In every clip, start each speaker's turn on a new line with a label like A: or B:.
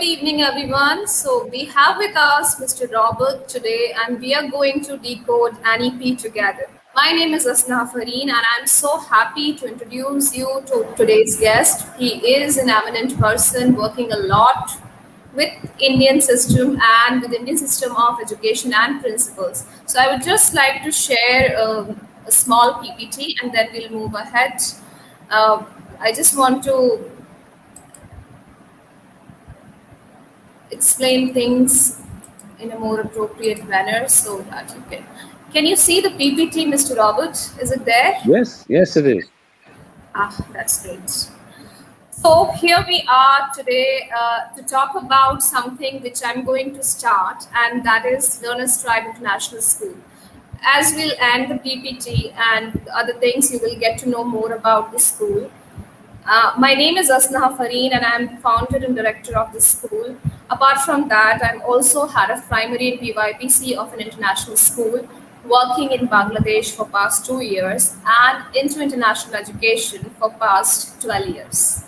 A: evening, everyone. So, we have with us Mr. Robert today, and we are going to decode NEP together. My name is Asna Fareen, and I'm so happy to introduce you to today's guest. He is an eminent person working a lot with Indian system and with Indian system of education and principles. So, I would just like to share a small PPT, and then we'll move ahead. Uh, I just want to explain things in a more appropriate manner so that you can. Can you see the PPT, Mr. Robert? Is it there?
B: Yes, it is.
A: That's great. So here we are today to talk about something which I'm going to start, and that is Learners Tribe International School. As we'll end the PPT and other things, you will get to know more about the school. My name is Asna Fareen, and I'm founder and director of the school. Apart from that, I'm also head of primary and PYPC of an international school, working in Bangladesh for past 2 years and into international education for past 12 years.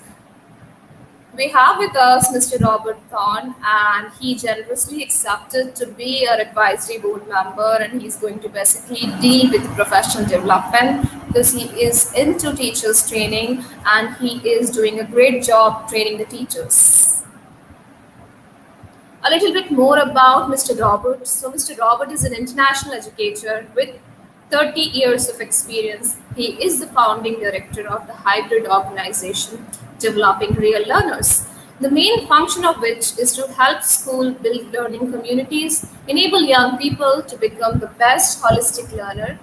A: We have with us Mr. Robert Thorn, and he generously accepted to be our advisory board member, and he's going to basically deal with professional development because he is into teachers training and he is doing a great job training the teachers. A little bit more about Mr. Robert. So, Mr. Robert is an international educator with 30 years of experience. He is the founding director of the hybrid organization Developing Real Learners, the main function of which is to help school build learning communities, enable young people to become the best holistic learner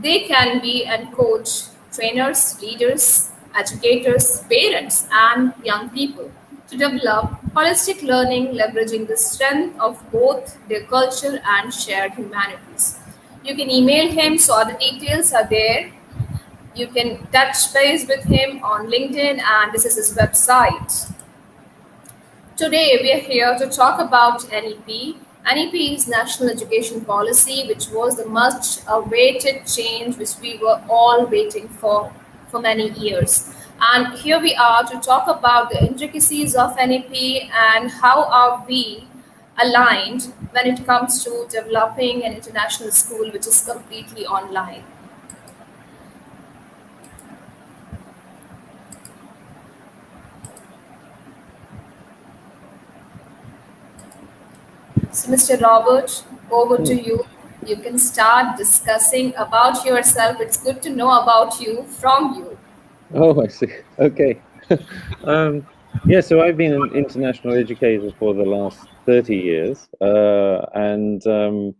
A: they can be, and coach trainers, leaders, educators, parents, and young people to develop holistic learning, leveraging the strength of both their culture and shared humanities. You can email him, so all the details are there. You can touch base with him on LinkedIn, and this is his website. Today, we are here to talk about NEP. NEP is National Education Policy, which was the much awaited change which we were all waiting for many years. And here we are to talk about the intricacies of NEP and how are we aligned when it comes to developing an international school which is completely online. So, Mr. Robert, over to you. You can start discussing about yourself. It's good to know about you from you.
B: Oh, I see. Okay. So I've been an international educator for the last 30 years. And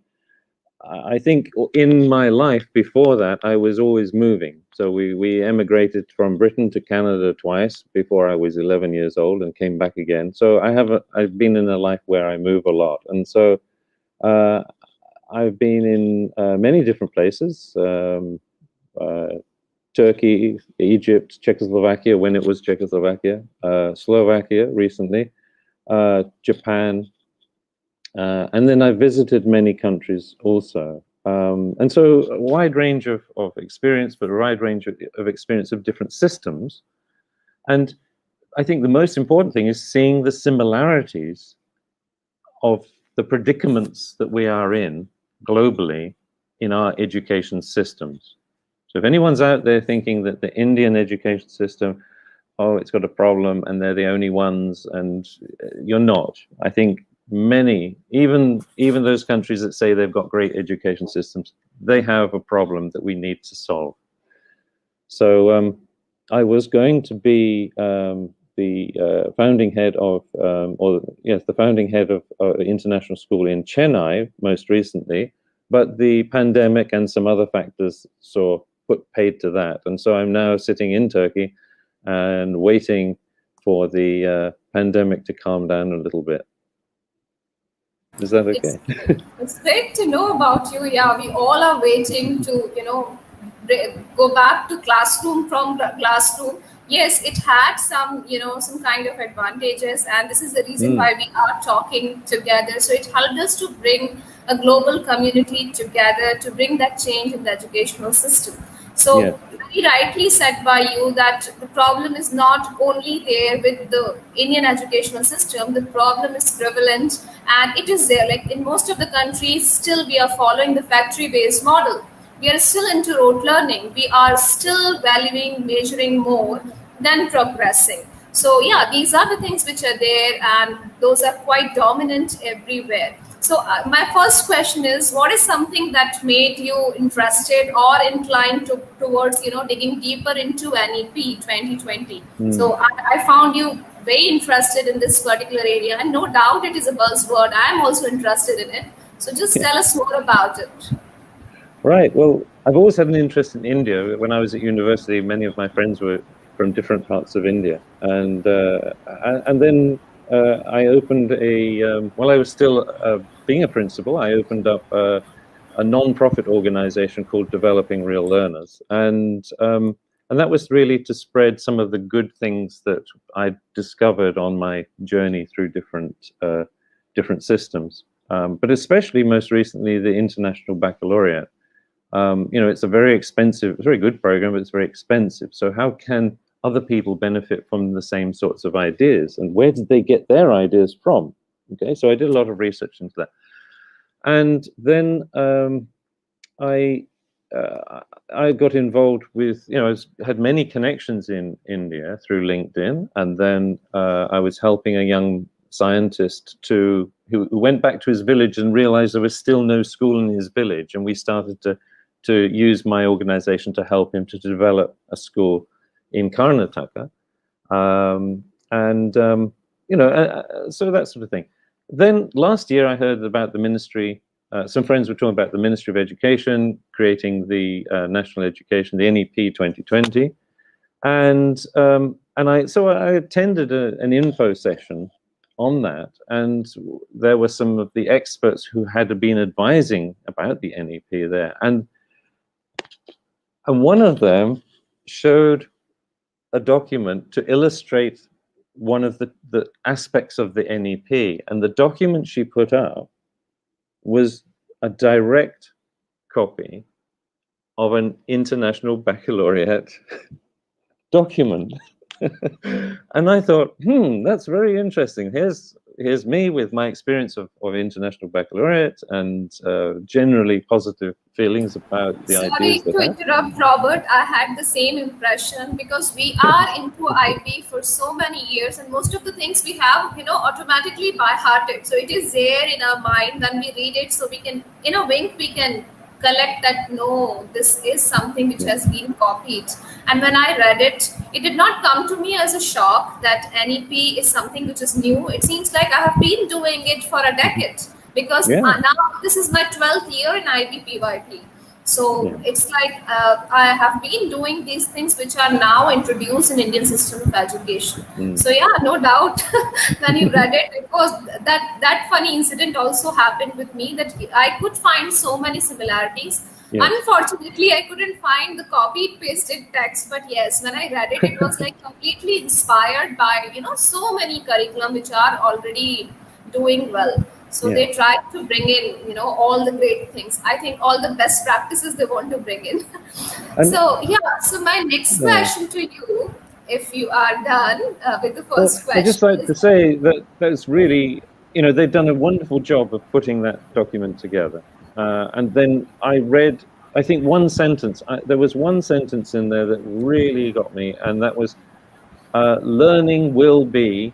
B: I think in my life before that, I was always moving. So we emigrated from Britain to Canada twice before I was 11 years old and came back again. So I've been in a life where I move a lot. And so I've been in many different places. Turkey, Egypt, Czechoslovakia when it was Czechoslovakia, Slovakia recently, Japan, and then I visited many countries also. And so a wide range of experience, but a wide range of experience of different systems. And I think the most important thing is seeing the similarities of the predicaments that we are in globally in our education systems. So if anyone's out there thinking that the Indian education system, oh, it's got a problem and they're the only ones, and you're not. I think many, even those countries that say they've got great education systems, they have a problem that we need to solve. So I was going to be the founding head of, the founding head of international school in Chennai most recently, but the pandemic and some other factors put paid to that. And so I'm now sitting in Turkey and waiting for the pandemic to calm down a little bit. Is that okay?
A: It's great to know about you. Yeah, we all are waiting to, go back to classroom from classroom. Yes, it had some, some kind of advantages, and this is the reason why we are talking together. So it helped us to bring a global community together to bring that change in the educational system. So very rightly said by you that the problem is not only there with the Indian educational system, the problem is prevalent and it is there. Like in most of the countries, still we are following the factory based model. We are still into rote learning. We are still valuing, measuring more than progressing. So, yeah, these are the things which are there, and those are quite dominant everywhere. So, my first question is, what is something that made you interested or inclined towards, digging deeper into NEP 2020? So, I found you very interested in this particular area, and no doubt it is a buzzword. I am also interested in it. So, just tell us more about it.
B: Right. Well, I've always had an interest in India. When I was at university, many of my friends were from different parts of India, and then I opened while I was still being a principal, I opened up a non-profit organization called Developing Real Learners, and that was really to spread some of the good things that I discovered on my journey through different systems, but especially most recently the International Baccalaureate. It's a very expensive, it's a very good program, but it's very expensive. So how can other people benefit from the same sorts of ideas, and where did they get their ideas from? Okay, so I did a lot of research into that, and then I got involved with, I had many connections in India through LinkedIn, and then I was helping a young scientist who went back to his village and realized there was still no school in his village, and we started to use my organization to help him to develop a school in Karnataka, so that sort of thing. Then last year I heard about the ministry. Some friends were talking about the Ministry of Education creating the national education, the NEP 2020, and I attended an info session on that, and there were some of the experts who had been advising about the NEP there, and one of them showed a document to illustrate one of the aspects of the NEP, and the document she put up was a direct copy of an International Baccalaureate document. And I thought, that's very interesting. Here's me with my experience of International Baccalaureate and generally positive feelings about the ideas.
A: Sorry to interrupt, Robert. I had the same impression because we are into IB for so many years, and most of the things we have, automatically by hearted. So it is there in our mind when we read it. So we can, wink, we can collect that no, this is something which has been copied. And when I read it, it did not come to me as a shock that NEP is something which is new. It seems like I have been doing it for a decade, because now this is my 12th year in IBPYP. So it's like I have been doing these things which are now introduced in Indian system of education. So yeah, no doubt when you read it, because that funny incident also happened with me, that I could find so many similarities. Unfortunately, I couldn't find the copied pasted text, but yes, when I read it, it was like completely inspired by so many curriculum which are already doing well. So they try to bring in, all the great things. I think all the best practices they want to bring in. So my next question to you, if you are done with the first question.
B: I'd just like to say that that's really, they've done a wonderful job of putting that document together. And then I read, I think one sentence, there was one sentence in there that really got me, and that was, learning will be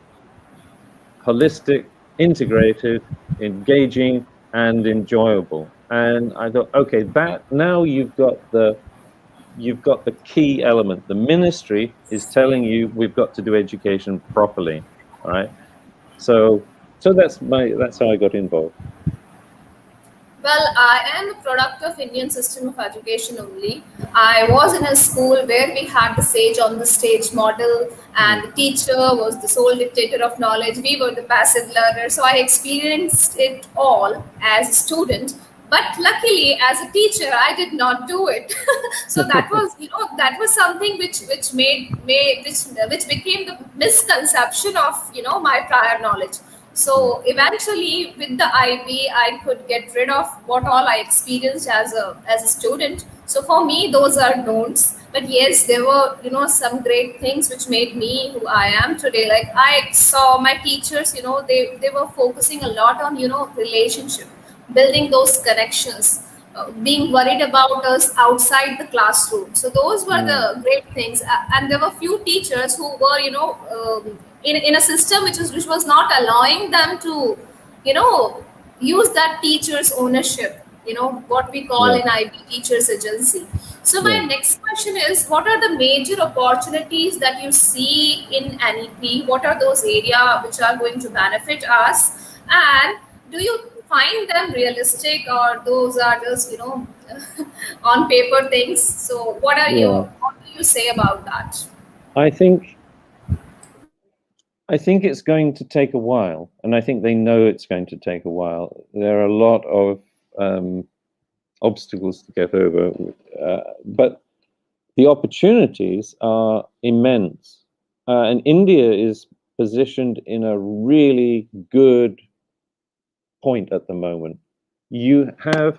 B: holistic, integrated, engaging, and enjoyable. And I thought, okay, that now you've got the key element. The ministry is telling you we've got to do education properly, all right? So that's how I got involved.
A: Well, I am a product of Indian system of education only. I was in a school where we had the sage on the stage model, and the teacher was the sole dictator of knowledge. We were the passive learners. So I experienced it all as a student. But luckily, as a teacher, I did not do it. So that was, that was something which became the misconception of, my prior knowledge. So eventually, with the IB, I could get rid of what all I experienced as a student. So for me, those are don'ts. But yes, there were some great things which made me who I am today. Like I saw my teachers, they were focusing a lot on relationship, building those connections, being worried about us outside the classroom. So those were the great things. And there were few teachers who were, in a system which was not allowing them to, you know, use that teacher's ownership. What we call
B: Yeah,
A: in IB teachers agency. So my
B: yeah.
A: next question is, what are the major opportunities that you see in NEP? What are those areas which are going to benefit us? And do you find them realistic, or those are just on paper things? So
B: Yeah.
A: what do you say about that?
B: I think I think it's going to take a while, and I think they know it's going to take a while. There are a lot of obstacles to get over, but the opportunities are immense. And India is positioned in a really good point at the moment. You have,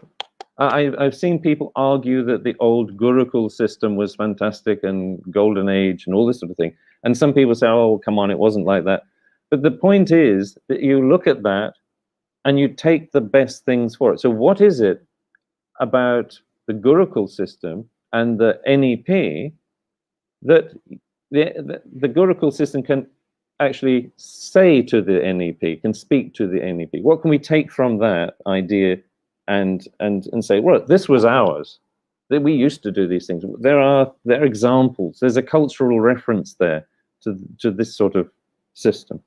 B: I've seen people argue that the old Gurukul system was fantastic and golden age and all this sort of thing. And some people say, oh, come on, it wasn't like that. But the point is that you look at that and you take the best things for it. So, what is it about the Gurukul system and the NEP that the Gurukul system can actually say to the NEP, can speak to the NEP? What can we take from that idea and say, well, this was ours, that we used to do these things? There are examples. There's a cultural reference there to this sort of system.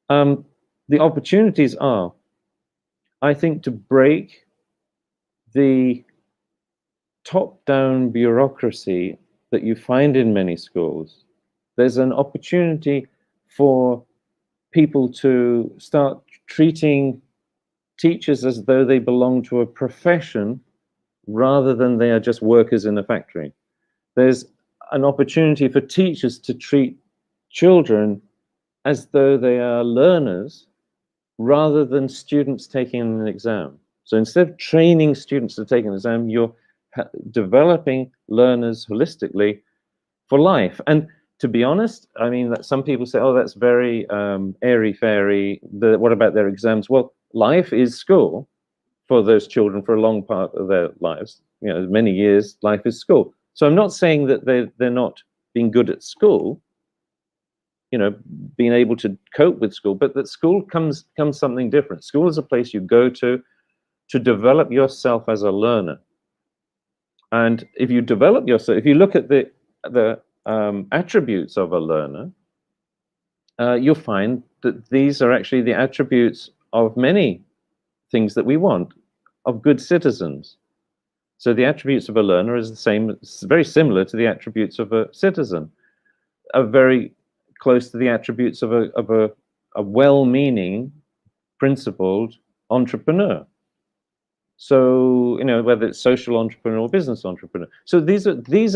B: The opportunities are, I think, to break the top-down bureaucracy that you find in many schools. There's an opportunity for people to start treating teachers as though they belong to a profession rather than they are just workers in a factory. There's an opportunity for teachers to treat children as though they are learners rather than students taking an exam. So instead of training students to take an exam, you're developing learners holistically for life. And to be honest, I mean, that some people say, oh, that's very airy-fairy. What about their exams? Well, life is school for those children for a long part of their lives. Many years, life is school. So I'm not saying that they're not being good at school, being able to cope with school, but that school comes something different. School is a place you go to develop yourself as a learner. And if you develop yourself, if you look at the attributes of a learner, you'll find that these are actually the attributes of many things that we want, of good citizens. So the attributes of a learner is the same, very similar to the attributes of a citizen, are very close to the attributes of a well-meaning, principled entrepreneur. So, whether it's social entrepreneur or business entrepreneur. So these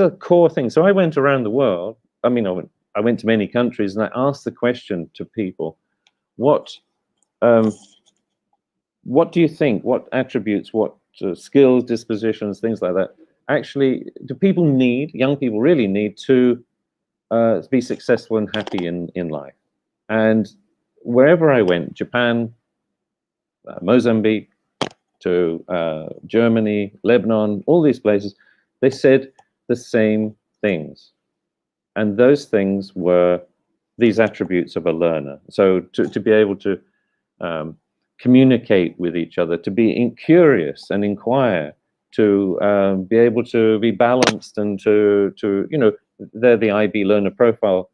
B: are core things. So I went around the world. I mean, I went to many countries, and I asked the question to people, what do you think? What attributes, what skills, dispositions, things like that, actually do people need, young people really need to be successful and happy in life? And wherever I went, Japan, Mozambique, to Germany, Lebanon, all these places, they said the same things. And those things were these attributes of a learner. So to be able to communicate with each other, to be curious and inquire, to be able to be balanced, and they're the IB learner profile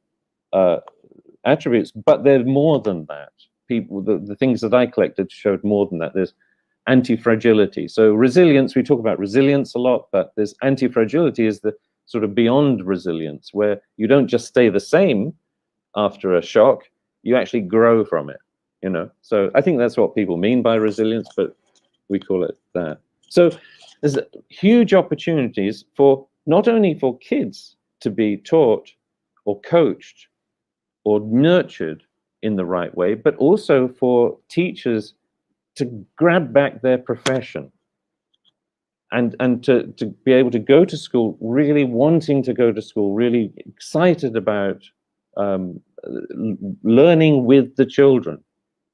B: attributes, but they're more than that. The things that I collected showed more than that. There's anti-fragility. So resilience, we talk about resilience a lot, but there's anti-fragility is the sort of beyond resilience, where you don't just stay the same after a shock, you actually grow from it, So I think that's what people mean by resilience, but we call it that. So there's huge opportunities for not only for kids to be taught or coached or nurtured in the right way, but also for teachers to grab back their profession and to be able to go to school, really wanting to go to school, really excited about learning with the children,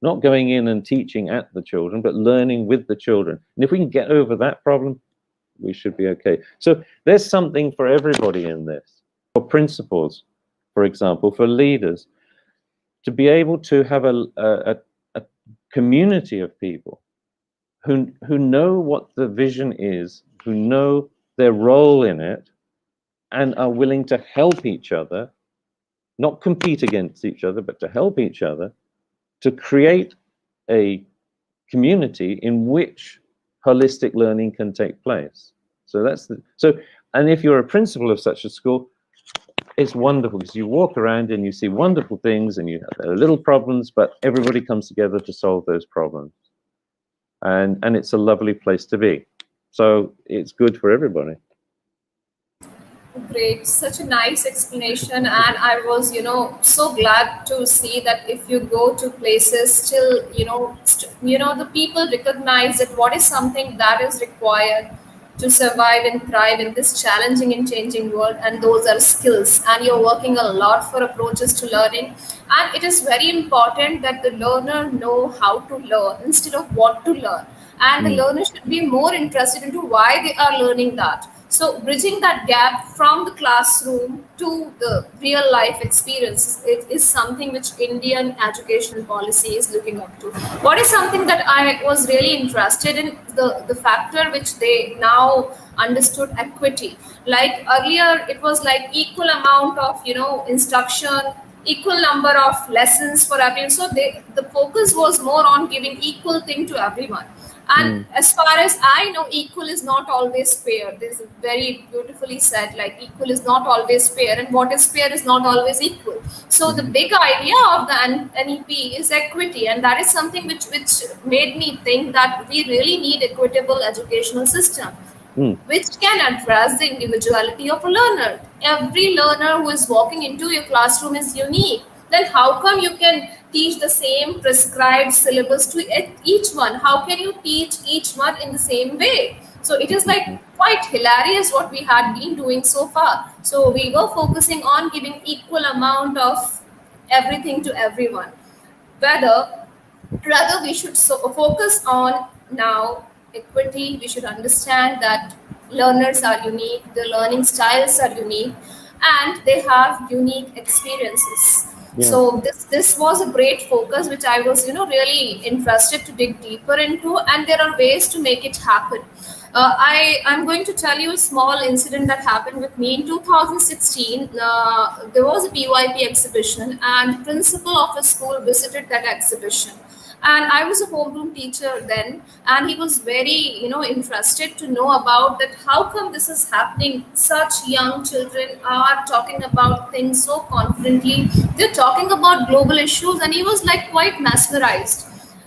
B: not going in and teaching at the children, but learning with the children. And if we can get over that problem, we should be okay. So there's something for everybody in this. For principals, for example, for leaders, to be able to have a community of people who know what the vision is, who know their role in it, and are willing to help each other, not compete against each other, but to help each other to create a community in which holistic learning can take place. So and if you're a principal of such a school, it's wonderful because you walk around and you see wonderful things and you have little problems, but everybody comes together to solve those problems. And it's a lovely place to be. So it's good for everybody.
A: Great, such a nice explanation, and I was, so glad to see that if you go to places, still, the people recognize that what is something that is required to survive and thrive in this challenging and changing world, and those are skills. And you're working a lot for approaches to learning, and it is very important that the learner know how to learn instead of what to learn, and the learner should be more interested into why they are learning that. So bridging that gap from the classroom to the real life experiences is something which Indian educational policy is looking up to. What is something that I was really interested in, the factor which they now understood equity. Like earlier, it was like equal amount of instruction, equal number of lessons for everyone. So the focus was more on giving equal thing to everyone. And as far as I know, equal is not always fair. This is very beautifully said, like equal is not always fair, and what is fair is not always equal. So the big idea of the NEP is equity, and that is something which made me think that we really need equitable educational system, which can address the individuality of a learner. Every learner who is walking into your classroom is unique. Then how come you can teach the same prescribed syllabus to each one? How can you teach each one in the same way? So it is like quite hilarious what we had been doing so far. So we were focusing on giving equal amount of everything to everyone. Rather we should focus on now equity. We should understand that learners are unique, the learning styles are unique, and they have unique experiences.
B: Yeah.
A: So this was a great focus, which I was really interested to dig deeper into, and there are ways to make it happen. I'm going to tell you a small incident that happened with me in 2016. There was a PYP exhibition, and the principal of a school visited that exhibition. And I was a homeroom teacher then, and he was very interested to know about that, how come this is happening. Such young children are talking about things so confidently, they're talking about global issues, and he was like quite mesmerized.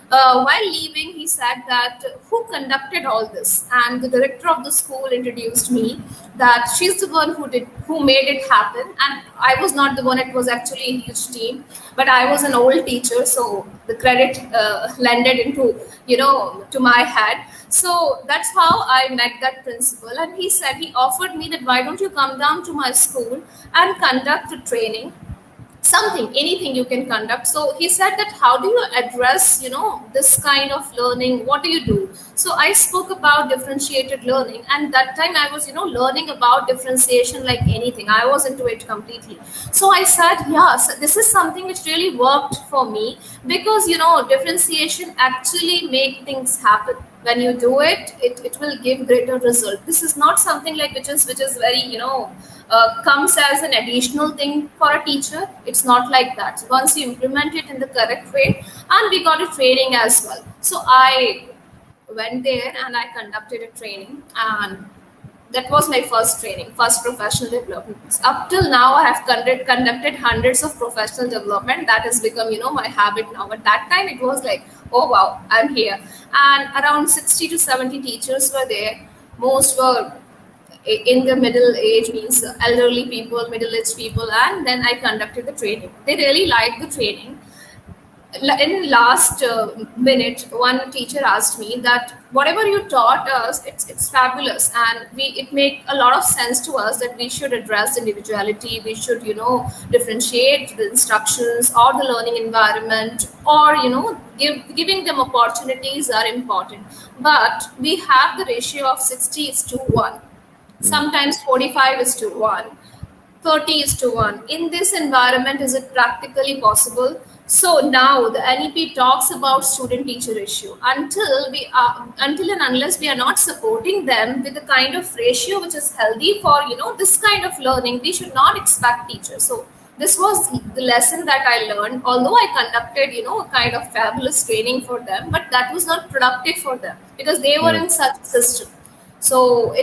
A: While leaving, he said that who conducted all this, and the director of the school introduced me that she's the one who made it happen. And I was not the one; it was actually a huge team. But I was an old teacher, so the credit landed into to my head. So that's how I met that principal, and he said, he offered me that, why don't you come down to my school and conduct a training, something, anything you can conduct. So he said that, how do you address this kind of learning, what do you do? So I spoke about differentiated learning, and that time I was learning about differentiation like anything. I was into it completely. So I said, yeah, so this is something which really worked for me, because differentiation actually make things happen. When you do it, it will give greater result. This is not something like which is very comes as an additional thing for a teacher. It's not like that. Once you implement it in the correct way, and we got a training as well. So I went there and I conducted a training, and that was my first training, first professional development. Up till now, I have conducted hundreds of professional development. That has become my habit now. But that time it was like, oh wow, I'm here. And around 60 to 70 teachers were there. Most were in the middle age, means elderly people, middle aged people. And then I conducted the training. They really liked the training. in the last minute, one teacher asked me that whatever you taught us, it's fabulous, and it make a lot of sense to us that we should address individuality. We should, differentiate the instructions or the learning environment, or giving them opportunities are important. But we have the ratio of 60 is to 1,
B: Mm.
A: sometimes 45 is to 1, 30 is to 1. In this environment, is it practically possible? So now the NEP talks about student teacher ratio. Until and unless we are not supporting them with the kind of ratio which is healthy for this kind of learning, we should not expect teachers. So this was the lesson that I learned. Although I conducted a kind of fabulous training for them, but that was not productive for them because they were
B: Yeah.
A: in such system. So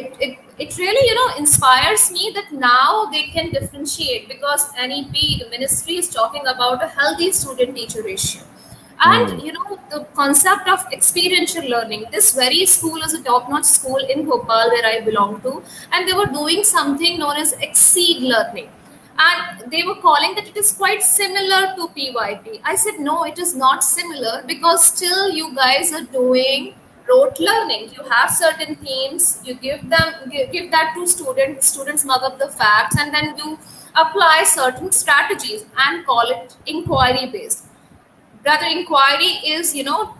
A: it really inspires me that now they can differentiate, because NEP, the ministry, is talking about a healthy student teacher ratio. And
B: Mm.
A: the concept of experiential learning, this very school is a top notch school in Bhopal where I belong to, and they were doing something known as exceed learning, and they were calling that it is quite similar to PYP. I said no, it is not similar, because still you guys are doing rote learning. You have certain themes, you give that to students mug up the facts, and then you apply certain strategies and call it inquiry based. Rather, inquiry is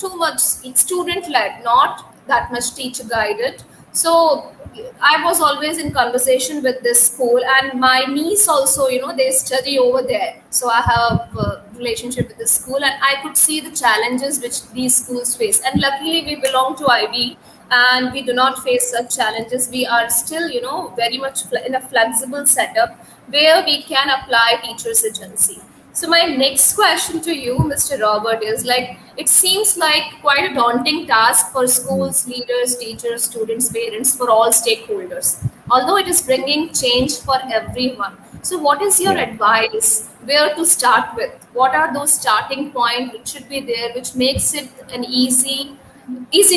A: too much student led, not that much teacher guided. So I was always in conversation with this school, and my niece also, they study over there, so I have a relationship with the school, and I could see the challenges which these schools face. And luckily we belong to IB, and we do not face such challenges. We are still very much in a flexible setup where we can apply teachers agency. So my next question to you, Mr. Robert, is like, it seems like quite a daunting task for
B: Mm.
A: schools, leaders, teachers, students, parents, for all stakeholders, although it is bringing change for everyone. So what is your
B: Yeah.
A: advice? Where to start with? What are those starting points which should be there, which makes it an easy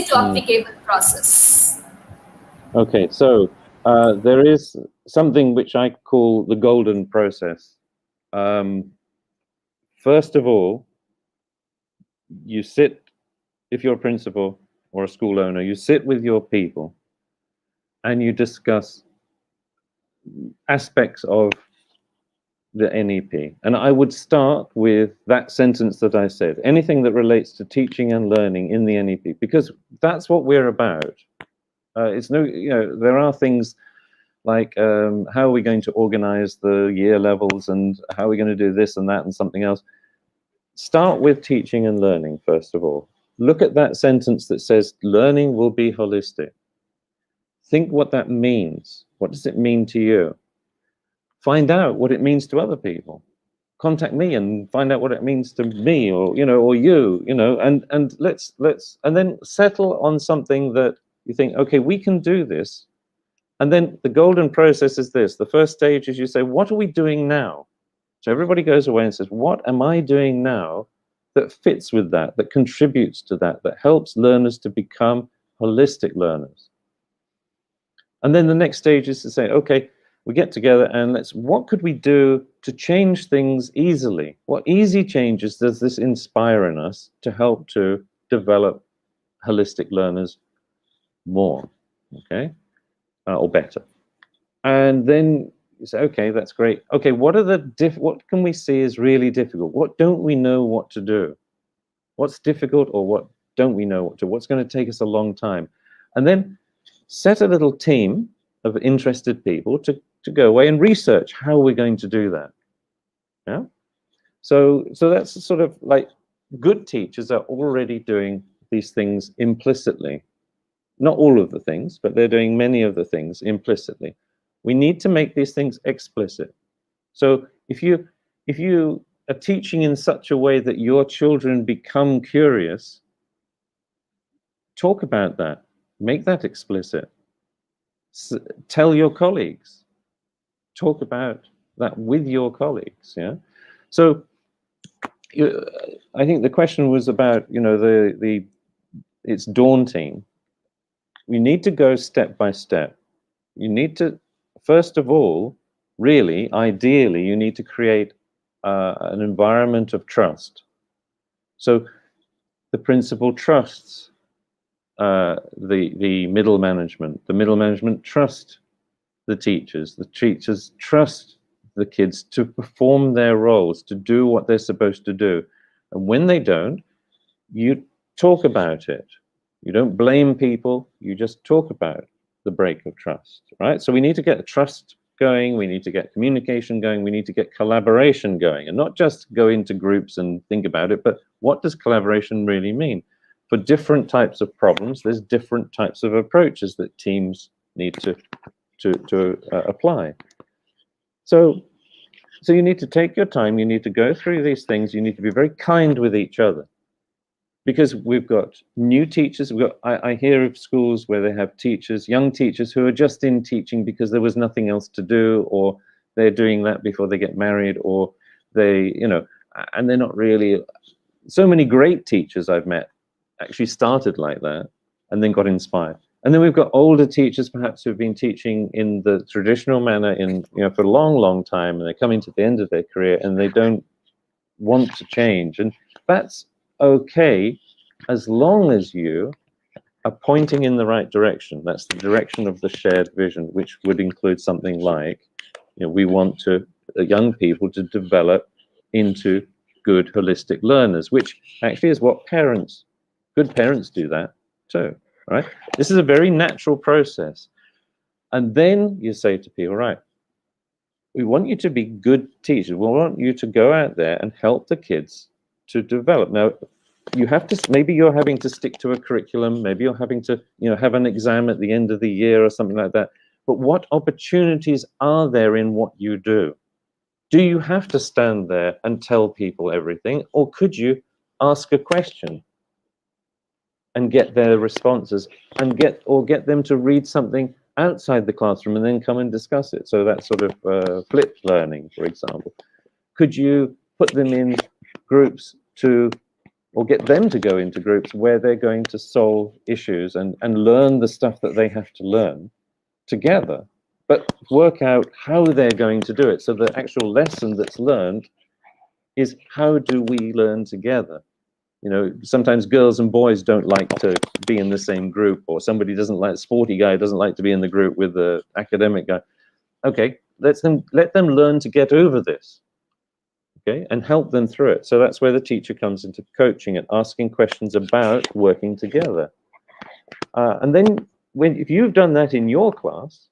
A: to
B: Mm.
A: applicable process?
B: Okay, so there is something which I call the golden process. Um, First of all, you sit, if you're a principal or a school owner, you sit with your people and you discuss aspects of the NEP. And I would start with that sentence that I said, anything that relates to teaching and learning in the NEP, because that's what we're about. It's no, there are things like how are we going to organize the year levels and how are we going to do this and that and something else. Start with teaching and learning, first of all. Look at that sentence that says learning will be holistic. Think what that means. What does it mean to you? Find out what it means to other people. Contact me and find out what it means to me, or or you, and let's and then settle on something that you think, okay, we can do this. And then the golden process is this. The first stage is you say, what are we doing now? So everybody goes away and says, what am I doing now that fits with that, that contributes to that, that helps learners to become holistic learners? And then the next stage is to say, okay, we get together and what could we do to change things easily? What easy changes does this inspire in us to help to develop holistic learners more, okay, or better? And then you say, okay, that's great. Okay, what can we see is really difficult? What don't we know what to do? What's difficult, or what don't we know what to? What's going to take us a long time? And then set a little team of interested people to go away and research how we're going to do that. Yeah. So that's sort of like good teachers are already doing these things implicitly. Not all of the things, but they're doing many of the things implicitly. We need to make these things explicit. So if you are teaching in such a way that your children become curious, talk about that. Make that explicit. Tell your colleagues. Talk about that with your colleagues. Yeah. So I think the question was about the it's daunting. You need to go step by step. You need to, first of all, really, ideally, you need to create an environment of trust. So the principal trusts the middle management. The middle management trust the teachers. The teachers trust the kids to perform their roles, to do what they're supposed to do. And when they don't, you talk about it. You don't blame people. You just talk about the break of trust, right? So we need to get trust going. We need to get communication going. We need to get collaboration going, and not just go into groups and think about it, but what does collaboration really mean? For different types of problems, there's different types of approaches that teams need to apply. So you need to take your time. You need to go through these things. You need to be very kind with each other, because we've got new teachers. I hear of schools where they have teachers, young teachers, who are just in teaching because there was nothing else to do, or they're doing that before they get married, or they, and they're not really. So many great teachers I've met actually started like that and then got inspired. And then we've got older teachers, perhaps, who've been teaching in the traditional manner for a long, long time, and they're coming to the end of their career and they don't want to change. And that's okay, as long as you are pointing in the right direction. That's the direction of the shared vision, which would include something like, we want young people to develop into good holistic learners, which actually is what good parents do that too, right? This is a very natural process. And then you say to people, right, we want you to be good teachers. We want you to go out there and help the kids to develop. Now, you have to, maybe you're having to stick to a curriculum. Maybe you're having to, have an exam at the end of the year or something like that. But what opportunities are there in what you do? Do you have to stand there and tell people everything? Or could you ask a question and get their responses and get them to read something outside the classroom and then come and discuss it? So that's sort of flipped learning, for example. Could you put them in groups or get them to go into groups where they're going to solve issues and learn the stuff that they have to learn together, but work out how they're going to do it? So the actual lesson that's learned is, how do we learn together? Sometimes girls and boys don't like to be in the same group, or somebody sporty guy doesn't like to be in the group with the academic guy. Okay, let them learn to get over this, okay, and help them through it. So that's where the teacher comes into coaching and asking questions about working together. And then if you've done that in your class,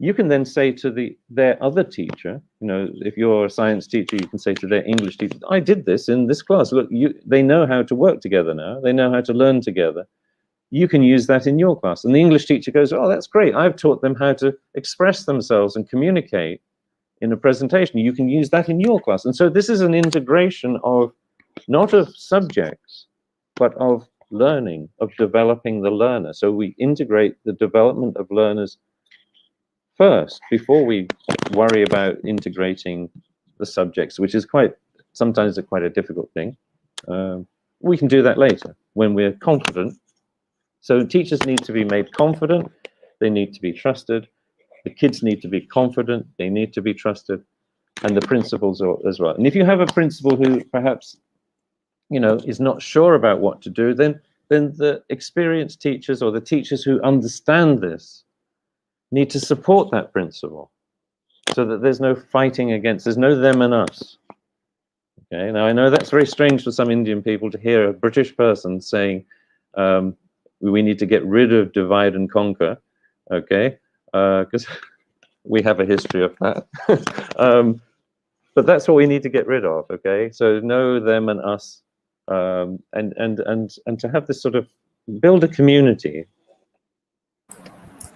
B: you can then say to their other teacher, if you're a science teacher, you can say to their English teacher, I did this in this class. Look, they know how to work together now. They know how to learn together. You can use that in your class. And the English teacher goes, oh, that's great. I've taught them how to express themselves and communicate in a presentation. You can use that in your class. And so this is an integration of, not of subjects, but of learning, of developing the learner. So we integrate the development of learners first, before we worry about integrating the subjects, which is sometimes quite a difficult thing. We can do that later when we're confident. So teachers need to be made confident. They need to be trusted. The kids need to be confident. They need to be trusted, and the principals as well. And if you have a principal who perhaps, is not sure about what to do, then the experienced teachers, or the teachers who understand this, need to support that principle, so that there's no fighting against, there's no them and us. Okay, now I know that's very strange for some Indian people to hear a British person saying, we need to get rid of divide and conquer, okay, because we have a history of that. But that's what we need to get rid of, okay? So no them and us, and to have this sort of, build a community.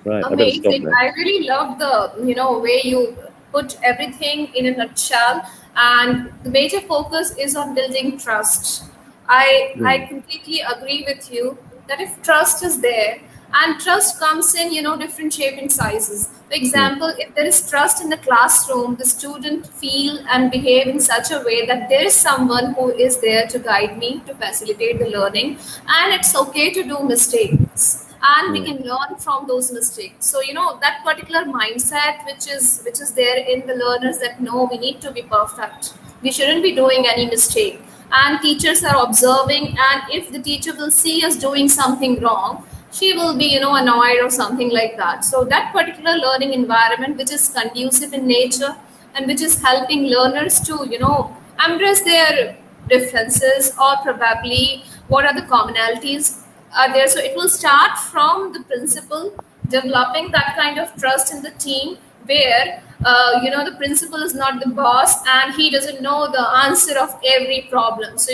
B: Right,
A: Amazing. I really love the way you put everything in a nutshell, and the major focus is on building trust. I completely agree with you that if trust is there, and trust comes in different shape and sizes. For example, if there is trust in the classroom, the student feel and behave in such a way that there is someone who is there to guide me, to facilitate the learning, and it's okay to do mistakes, and we can learn from those mistakes. So that particular mindset which is there in the learners, that no, we need to be perfect, we shouldn't be doing any mistake, and teachers are observing, and if the teacher will see us doing something wrong, she will be, annoyed or something like that. So that particular learning environment which is conducive in nature and which is helping learners to, embrace their differences, or probably what are the commonalities are there. So it will start from the principal developing that kind of trust in the team, where the principal is not the boss and he doesn't know the answer of every problem. So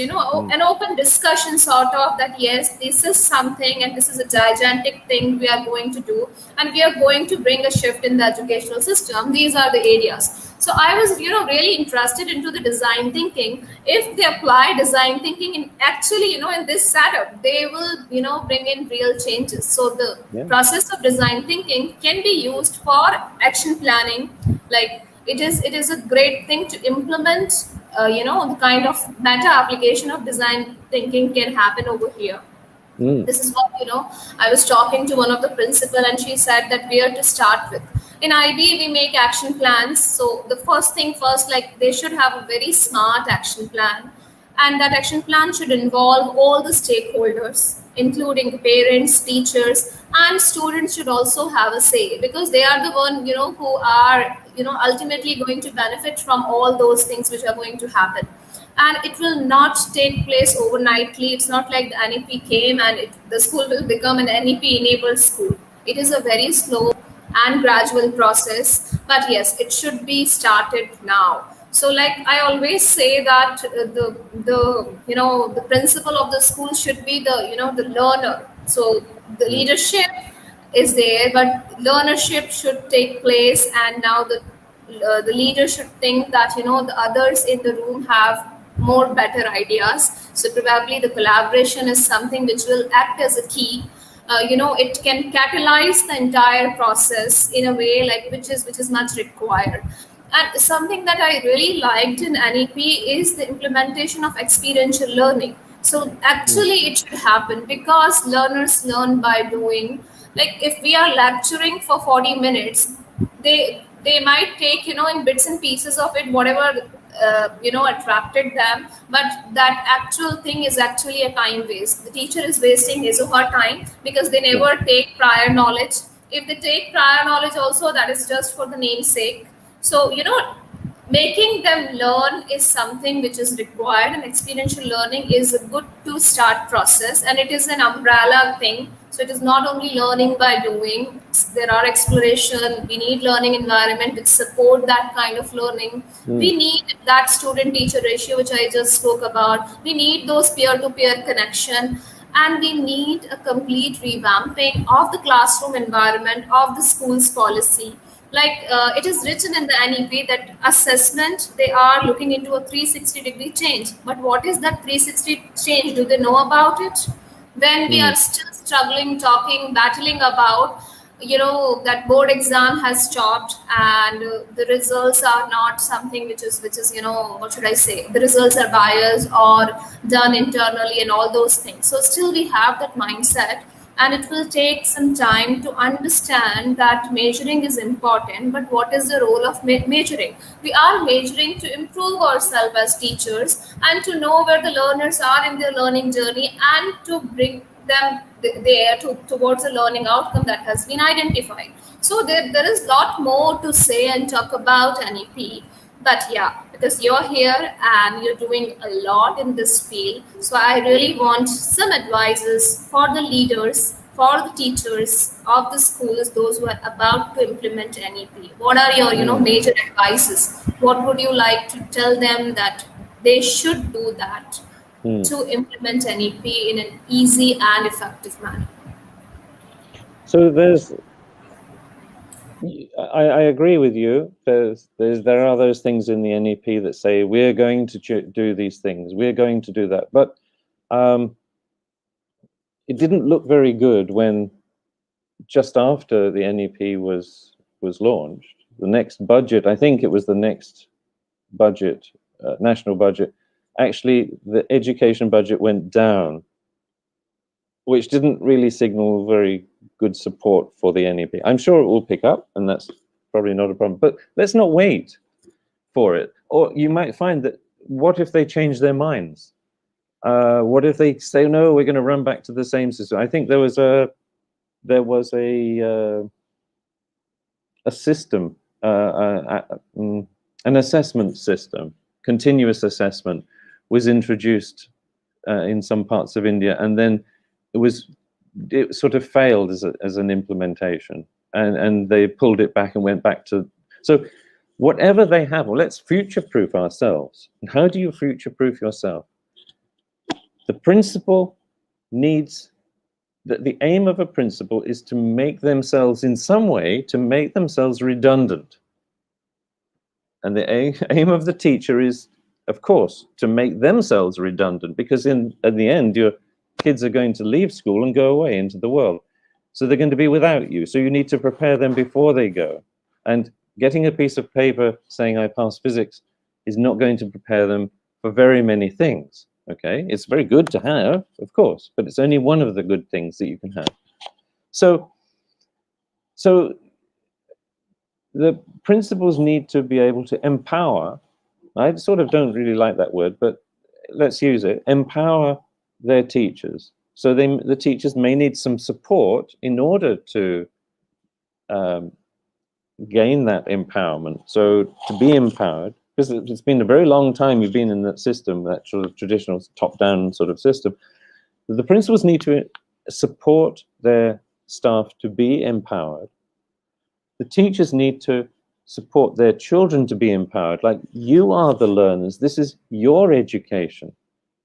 A: an open discussion sort of, that yes, this is something and this is a gigantic thing we are going to do, and we are going to bring a shift in the educational system. These are the areas. So I was, really interested into the design thinking. If they apply design thinking in actually, in this setup, they will, bring in real changes. So the
B: Yeah.
A: process of design thinking can be used for action planning. Like it is a great thing to implement. The kind of meta application of design thinking can happen over here.
B: Mm.
A: This is what, I was talking to one of the principal, and she said that where to start with. In IB we make action plans. So the first thing first, like they should have a very smart action plan, and that action plan should involve all the stakeholders, including the parents, teachers, and students should also have a say, because they are the one, who are, ultimately going to benefit from all those things which are going to happen. And it will not take place overnightly. It's not like the NEP came and the school will become an NEP enabled school. It is a very slow and gradual process, but yes, it should be started now. So like I always say that the principal of the school should be the learner. So the leadership is there, but learnership should take place, and now the leader should think that the others in the room have more better ideas. So probably the collaboration is something which will act as a key. It can catalyze the entire process in a way like which is much required. And something that I really liked in NEP is the implementation of experiential learning. So actually it should happen because learners learn by doing. Like if we are lecturing for 40 minutes, they might take in bits and pieces of it whatever attracted them, but that actual thing is actually a time waste. The teacher is wasting his or her time because they never take prior knowledge. If they take prior knowledge also, that is just for the namesake. So making them learn is something which is required, and experiential learning is a good to start process, and it is an umbrella thing. So it is not only learning by doing. There are exploration. We need learning environment which support that kind of learning. We need that student teacher ratio which I just spoke about. We need those peer to peer connection, and we need a complete revamping of the classroom environment, of the school's policy. Like it is written in the NEP that assessment, they are looking into a 360-degree change. But what is that 360 change? Do they know about it? When we are still struggling, talking, battling about, that board exam has stopped, and the results are not something which is what should I say? The results are biased or done internally and all those things. So still we have that mindset, and it will take some time to understand that measuring is important. But what is the role of measuring? We are measuring to improve ourselves as teachers, and to know where the learners are in their learning journey, and to bring them there towards a learning outcome that has been identified. So there is a lot more to say and talk about NEP. But yeah, because you're here and you're doing a lot in this field, so I really want some advices for the leaders, for the teachers of the schools, those who are about to implement NEP. What are your major advices? What would you like to tell them that they should do that to implement NEP in an easy and effective manner?
B: So I agree with you. There are those things in the NEP that say we're going to do these things, we're going to do that, but it didn't look very good when just after the NEP was launched, the next budget, I think it was the next budget, national budget, actually the education budget went down, which didn't really signal very good support for the NEP. I'm sure it will pick up, and that's probably not a problem. But let's not wait for it. Or you might find that, what if they change their minds? What if they say no? We're going to run back to the same system. I think there was a system, an assessment system, continuous assessment, was introduced in some parts of India, and then it sort of failed as an implementation, and they pulled it back and went back to. So whatever they have, well, let's future-proof ourselves. And how do you future-proof yourself? The principal needs, the aim of a principal is to make themselves, in some way, to make themselves redundant. And the aim of the teacher is, of course, to make themselves redundant, because at the end, your kids are going to leave school and go away into the world. So they're going to be without you. So you need to prepare them before they go. And getting a piece of paper saying I passed physics is not going to prepare them for very many things. Okay, it's very good to have, of course, but it's only one of the good things that you can have. So the principals need to be able to empower. I sort of don't really like that word, but let's use it. Empower their teachers. So the teachers may need some support in order to gain that empowerment. So to be empowered, because it's been a very long time you've been in that system, that sort of traditional top-down sort of system. The principals need to support their staff to be empowered. The teachers need to support their children to be empowered. Like, you are the learners. This is your education.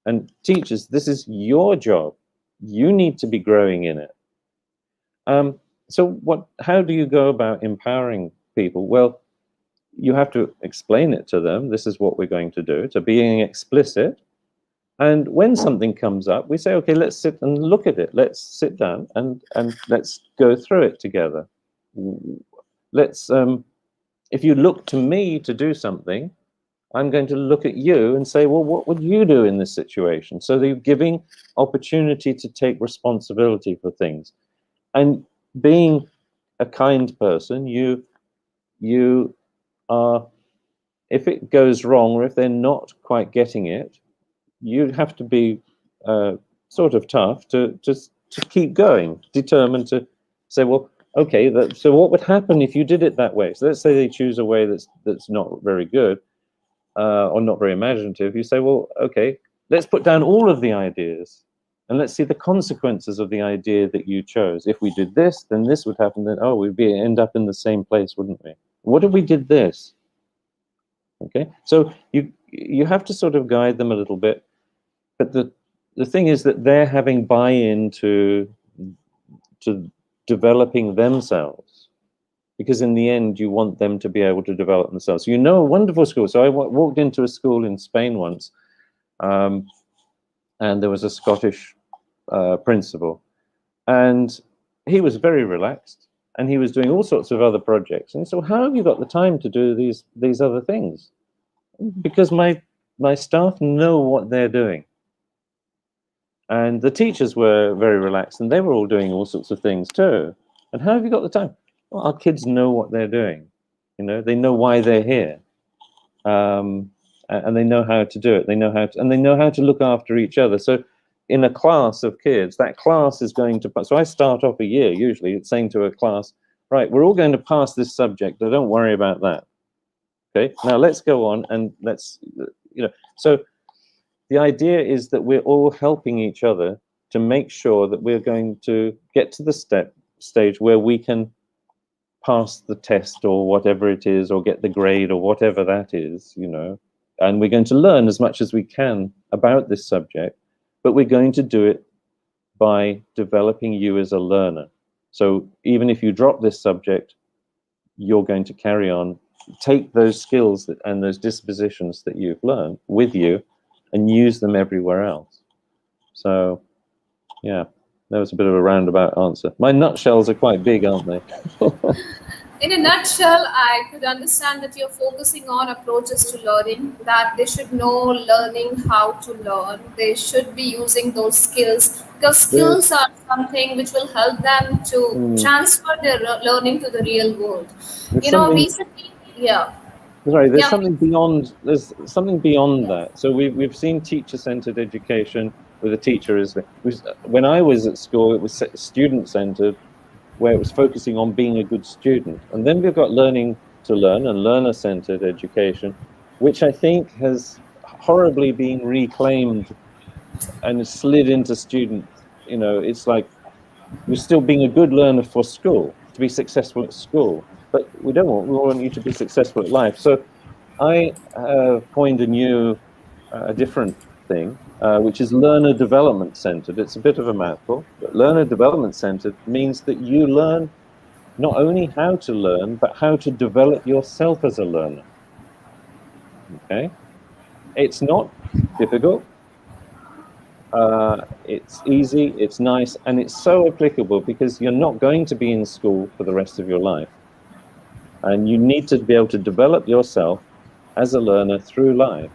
B: And teachers, this is your job. You need to be growing in it. So how do you go about empowering people? Well, you have to explain it to them. This is what we're going to do, to being explicit. And when something comes up, we say, okay, let's sit and look at it. Let's sit down and let's go through it together. Let's, if you look to me to do something, I'm going to look at you and say, well, what would you do in this situation? So they're giving opportunity to take responsibility for things. And being a kind person, you are, if it goes wrong or if they're not quite getting it, you have to be sort of tough to keep going, determined to say, well, okay, so what would happen if you did it that way? So let's say they choose a way that's not very good or not very imaginative. You say, well, okay, let's put down all of the ideas and let's see the consequences of the idea that you chose. If we did this, then this would happen. Then, oh, we'd end up in the same place, wouldn't we? What if we did this? Okay, so you have to sort of guide them a little bit, but the thing is that they're having buy-in to developing themselves, because in the end you want them to be able to develop themselves. You know, a wonderful school. So I walked into a school in Spain once, and there was a Scottish principal, and he was very relaxed, and he was doing all sorts of other projects. And he said, well, how have you got the time to do these other things? Because my staff know what they're doing. And the teachers were very relaxed, and they were all doing all sorts of things too. And how have you got the time? Well, our kids know what they're doing. You know, they know why they're here, and they know how to do it. They know how to, and they know how to look after each other. So, in a class of kids, that class is going to. So I start off a year usually saying to a class, right, we're all going to pass this subject, so don't worry about that. Okay, now let's go on and let's, so the idea is that we're all helping each other to make sure that we're going to get to the stage where we can pass the test or whatever it is, or get the grade or whatever that is, and we're going to learn as much as we can about this subject, but we're going to do it by developing you as a learner. So even if you drop this subject, you're going to carry on, take those skills and those dispositions that you've learned with you and use them everywhere else. So, yeah, that was a bit of a roundabout answer. My nutshells are quite big, aren't they?
A: In a nutshell, I could understand that you're focusing on approaches to learning, that they should know learning how to learn. They should be using those skills, because skills are something which will help them to transfer their learning to the real world. Recently, yeah.
B: Sorry, there's
A: Yeah.
B: something beyond. There's something beyond that. So we've seen teacher-centered education, where the teacher is. When I was at school, it was student-centered, where it was focusing on being a good student. And then we've got learning to learn and learner-centered education, which I think has horribly been reclaimed and slid into student. You know, it's like you're still being a good learner for school, to be successful at school, but we want you to be successful at life. So I coined a different thing, which is learner development centered. It's a bit of a mouthful, but learner development centered means that you learn not only how to learn, but how to develop yourself as a learner. Okay? It's not difficult. It's easy, it's nice, and it's so applicable because you're not going to be in school for the rest of your life. And you need to be able to develop yourself as a learner through life.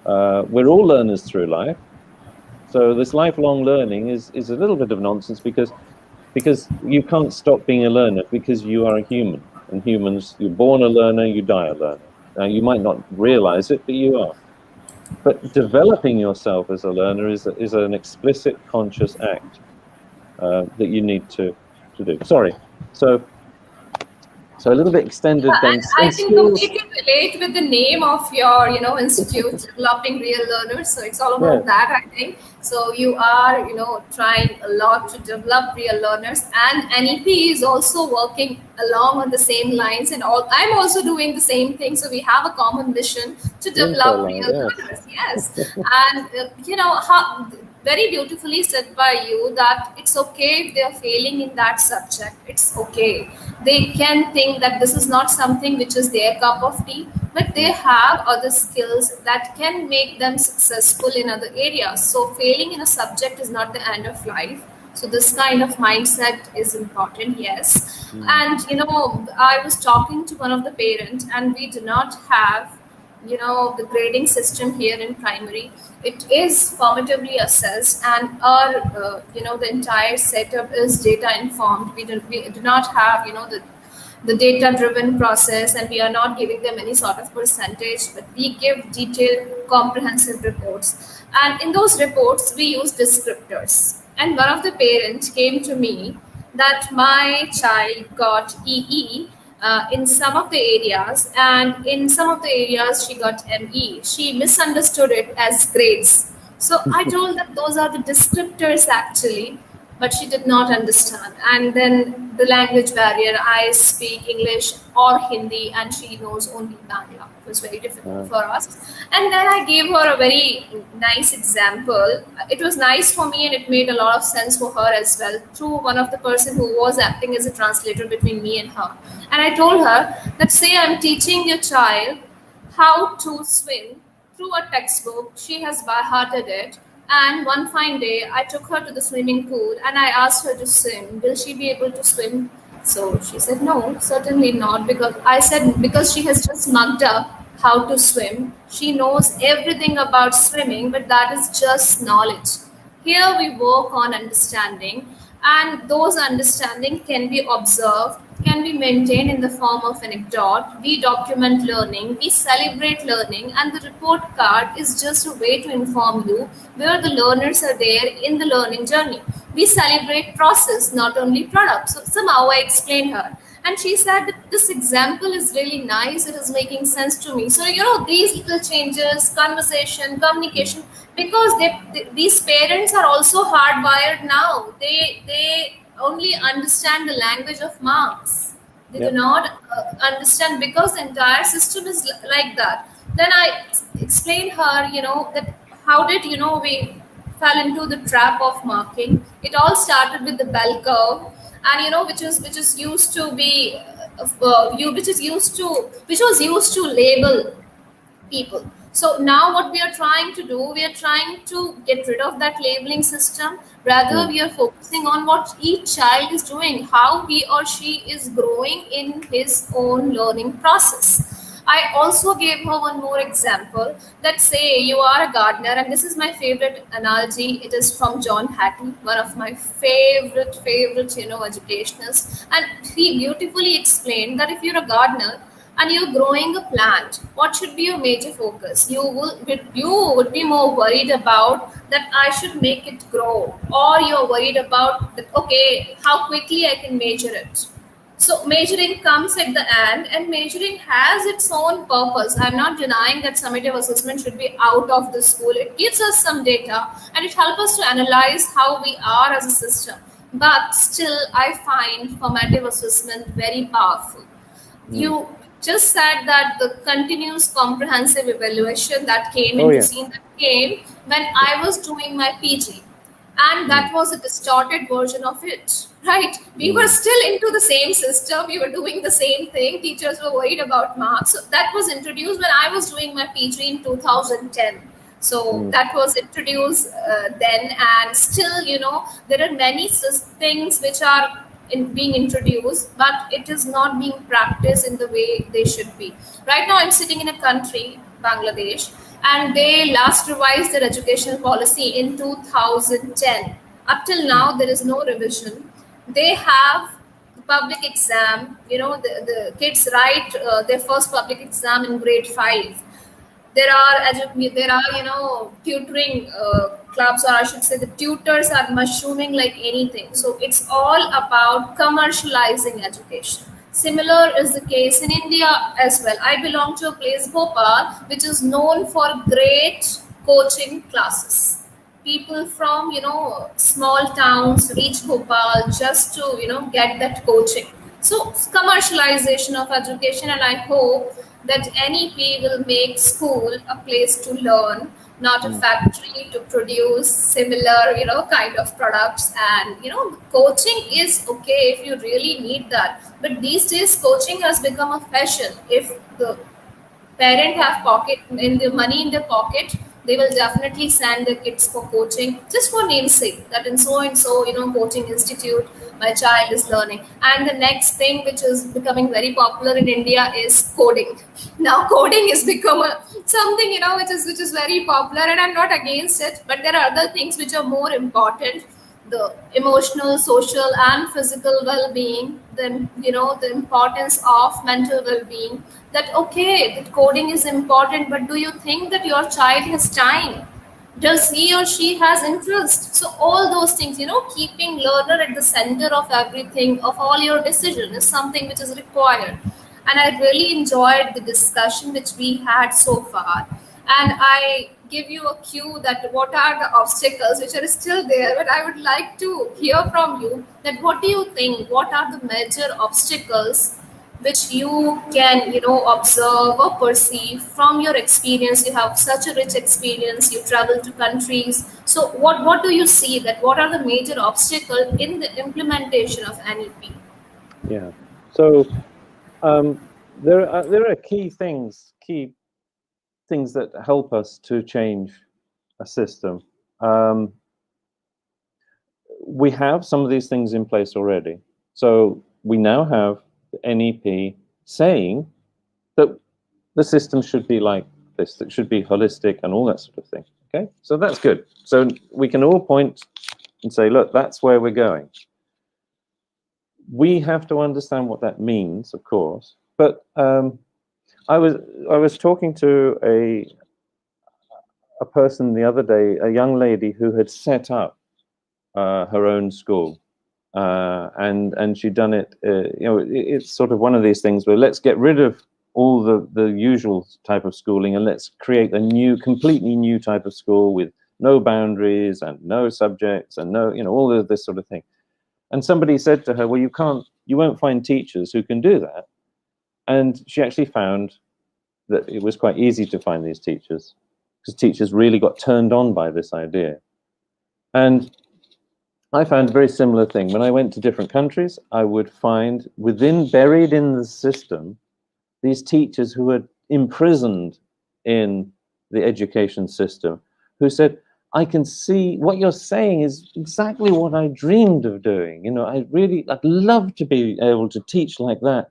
B: We're all learners through life. So this lifelong learning is a little bit of nonsense because you can't stop being a learner because you are a human. And humans, you're born a learner, you die a learner. Now, you might not realize it, but you are. But developing yourself as a learner is an explicit, conscious act that you need to do. Sorry. So a little bit extended
A: Yeah,
B: then.
A: and I can completely relate with the name of your, institute, Developing Real Learners. So it's all about that, I think. So you are, trying a lot to develop real learners, and NEP is also working along on the same lines, and I'm also doing the same thing. So we have a common mission to develop real learners. Yes, and how very beautifully said by you that it's okay if they're failing in that subject. It's okay. They can think that this is not something which is their cup of tea, but they have other skills that can make them successful in other areas. So failing in a subject is not the end of life. So this kind of mindset is important, yes. And I was talking to one of the parents, and we do not have the grading system here in primary. It is formatively assessed, and our the entire setup is data informed. We do not have the data driven process, and we are not giving them any sort of percentage, but we give detailed comprehensive reports, and in those reports we use descriptors. And one of the parents came to me that my child got EE in some of the areas, and in some of the areas she got ME. She misunderstood it as grades. So I told that those are the descriptors actually, but she did not understand. And then the language barrier, I speak English or Hindi, and she knows only Bangla. It was very difficult for us. And then I gave her a very nice example. It was nice for me, and it made a lot of sense for her as well, through one of the person who was acting as a translator between me and her. And I told her that, say I'm teaching your child how to swim through a textbook. She has by hearted it. And one fine day, I took her to the swimming pool and I asked her to swim. Will she be able to swim? So she said, no, certainly not. Because I said, because she has just mugged up how to swim. She knows everything about swimming, but that is just knowledge. Here we work on understanding, and those understanding can be observed, can be maintained in the form of anecdote. We document learning, we celebrate learning, and the report card is just a way to inform you where the learners are there in the learning journey. We celebrate process, not only product. So somehow I explained her, and she said that this example is really nice. It is making sense to me. So these little changes, conversation, communication, because these parents are also hardwired now. They only understand the language of marks. They do not understand, because the entire system is like that. Then I explained her, that how did we fell into the trap of marking. It all started with the bell curve, and which is used to be which was used to label people. So now what we are trying to do, we are trying to get rid of that labeling system. Rather, we are focusing on what each child is doing, how he or she is growing in his own learning process. I also gave her one more example, that say you are a gardener, and this is my favorite analogy. It is from John Hattie, one of my favorite educationists, and he beautifully explained that if you're a gardener, and you're growing a plant, what should be your major focus? You would be more worried about that I should make it grow, or you're worried about that, okay, how quickly I can measure it. So measuring comes at the end, and measuring has its own purpose. I'm not denying that summative assessment should be out of the school. It gives us some data and it helps us to analyze how we are as a system. But still, I find formative assessment very powerful.
B: Mm.
A: You just said that the continuous comprehensive evaluation that came
B: Oh
A: into
B: yeah.
A: scene, that came when I was doing my PG, and
B: Mm.
A: that was a distorted version of it, right? We were
B: Mm.
A: still into the same system, we were doing the same thing, teachers were worried about marks. So that was introduced when I was doing my PG in 2010. So
B: Mm.
A: that was introduced then, and still, there are many things which are being introduced, but it is not being practiced in the way they should be. Right now, I'm sitting in a country, Bangladesh, and they last revised their educational policy in 2010. Up till
B: Mm.
A: now, there is no revision. They have the public exam. The kids write their first public exam in grade 5. There are tutoring clubs, or I should say the tutors are mushrooming like anything. So it's all about commercializing education. Similar is the case in India as well. I belong to a place, Bhopal, which is known for great coaching classes. People from small towns reach Bhopal just to get that coaching. So commercialization of education, and I hope that NEP will make school a place to learn, not a
B: Mm.
A: factory to produce similar kind of products. And coaching is okay if you really need that, but these days coaching has become a fashion. If the parent have pocket in the money in their pocket, they will definitely send their kids for coaching, just for namesake that in so and so coaching institute my child is learning. And the next thing which is becoming very popular in India is coding. Now coding has become something which is very popular, and I'm not against it, but there are other things which are more important: the emotional, social, and physical well-being. Then the importance of mental well-being. That okay, that coding is important, but do you think that your child has time? Does he or she has interest? So all those things, keeping learner at the center of everything, of all your decision, is something which is required. And I really enjoyed the discussion which we had so far. And I give you a cue that what are the obstacles which are still there, but I would like to hear from you that what do you think, what are the major obstacles which you can observe or perceive from your experience. You have such a rich experience, you travel to countries. So what do you see, that what are the major obstacles in the implementation of NEP?
B: Yeah. So there are key things that help us to change a system. Um, we have some of these things in place already. So we now have the NEP saying that the system should be like this, that should be holistic and all that sort of thing. Okay, so that's good. So we can all point and say, look, that's where we're going. We have to understand what that means, of course. But I was talking to a person the other day, a young lady who had set up her own school, and she'd done it. It's sort of one of these things where let's get rid of all the usual type of schooling and let's create a new, completely new type of school with no boundaries and no subjects and no, all of this sort of thing. And somebody said to her, well, you won't find teachers who can do that. And she actually found that it was quite easy to find these teachers, because teachers really got turned on by this idea. And I found a very similar thing. When I went to different countries, I would find buried in the system, these teachers who were imprisoned in the education system, who said, I can see what you're saying is exactly what I dreamed of doing. I'd love to be able to teach like that,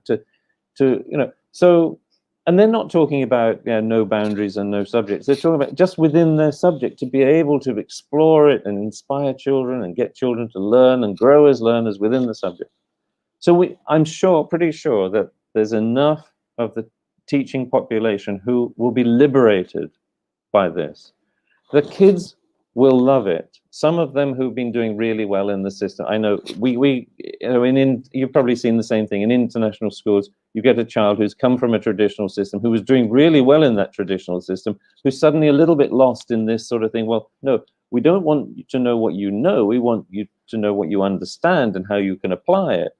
B: so, and they're not talking about no boundaries and no subjects. They're talking about just within their subject to be able to explore it and inspire children and get children to learn and grow as learners within the subject. So I'm pretty sure that there's enough of the teaching population who will be liberated by this. The kids will love it. Some of them who've been doing really well in the system. I know you've probably seen the same thing in international schools. You get a child who's come from a traditional system, who was doing really well in that traditional system, who's suddenly a little bit lost in this sort of thing. Well, no, we don't want you to know what you know. We want you to know what you understand and how you can apply it.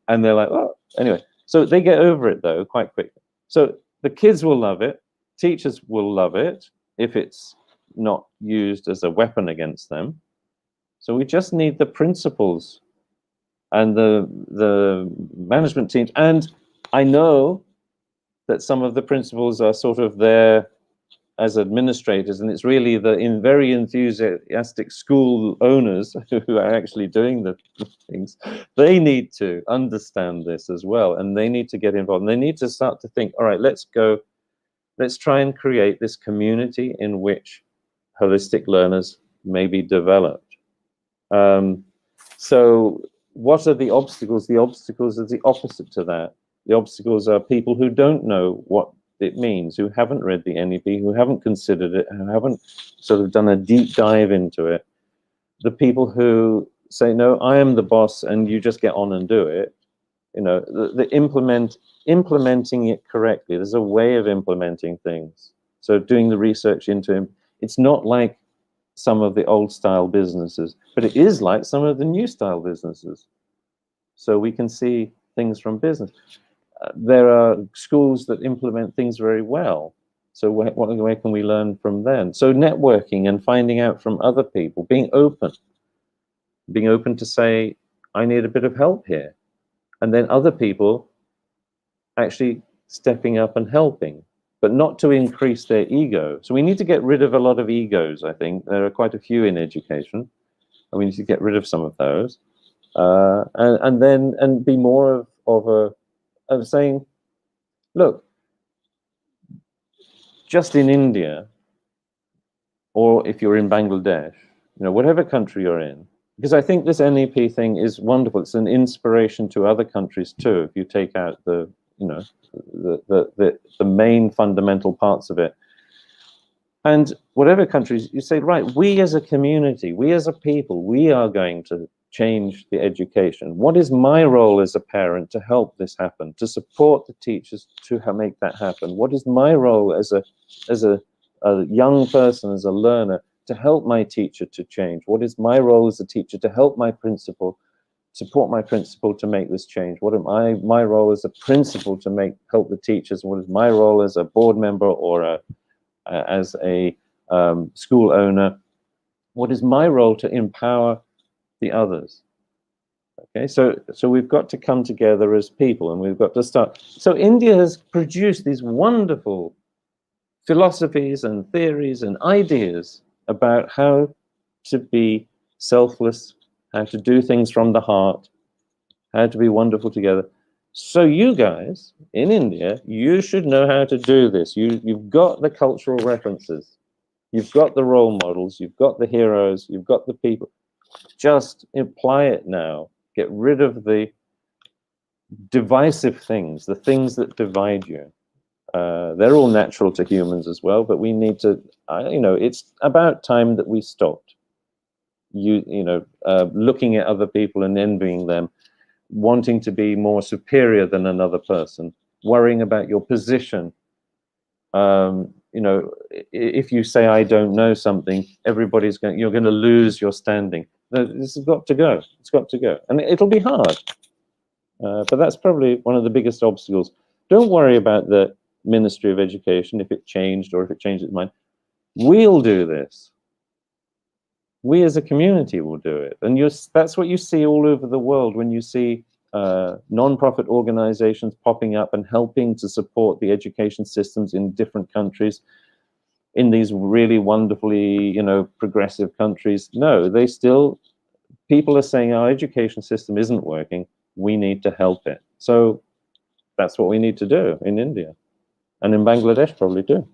B: And they're like, oh, anyway. So they get over it, though, quite quickly. So the kids will love it. Teachers will love it if it's not used as a weapon against them. So we just need the principals and the management teams. And I know that some of the principals are sort of there as administrators, and it's really the very enthusiastic school owners who are actually doing the things. They need to understand this as well, and they need to get involved. And they need to start to think, all right, let's try and create this community in which holistic learners may be developed. So what are the obstacles? The obstacles are the opposite to that. The obstacles are people who don't know what it means, who haven't read the NEP, who haven't considered it, who haven't sort of done a deep dive into it. The people who say, no, I am the boss and you just get on and do it. You know, implementing it correctly. There's a way of implementing things. So doing the research into it's not like some of the old style businesses, but it is like some of the new style businesses. So we can see things from business. There are schools that implement things very well. So where can we learn from them? So networking and finding out from other people, being open to say, I need a bit of help here. And then other people actually stepping up and helping, but not to increase their ego. So we need to get rid of a lot of egos, I think. There are quite a few in education, and we need to get rid of some of those. And be more of saying, look, just in India, or if you're in Bangladesh, you know, whatever country you're in, because I think this NEP thing is wonderful. It's an inspiration to other countries too. If you take out the main fundamental parts of it, and whatever countries, you say, right, we as a community, we as a people, we are going to change the education. What is my role as a parent to help this happen, to support the teachers to make that happen? What is my role as a young person, as a learner, to help my teacher to change? What is my role as a teacher to help my principal, support my principal to make this change? What am my role as a principal to help the teachers? What is my role as a board member or as a school owner? What is my role to empower the others? Okay, so we've got to come together as people, and we've got to start. So India has produced these wonderful philosophies and theories and ideas about how to be selfless, how to do things from the heart, how to be wonderful together. So you guys in India, you should know how to do this. You've got the cultural references, you've got the role models, you've got the heroes, you've got the people. Just apply it now. Get rid of the divisive things, the things that divide you. They're all natural to humans as well, but we need to, it's about time that we stopped. Looking at other people and envying them, wanting to be more superior than another person, worrying about your position. If you say I don't know something, you're going to lose your standing. This has got to go. It's got to go, and it'll be hard. But that's probably one of the biggest obstacles. Don't worry about the Ministry of Education if it changed or if it changed its mind. We'll do this. We as a community will do it. And that's what you see all over the world when you see non-profit organizations popping up and helping to support the education systems in different countries, in these really wonderfully, progressive countries. No, people are saying our education system isn't working. We need to help it. So that's what we need to do in India, and in Bangladesh probably too.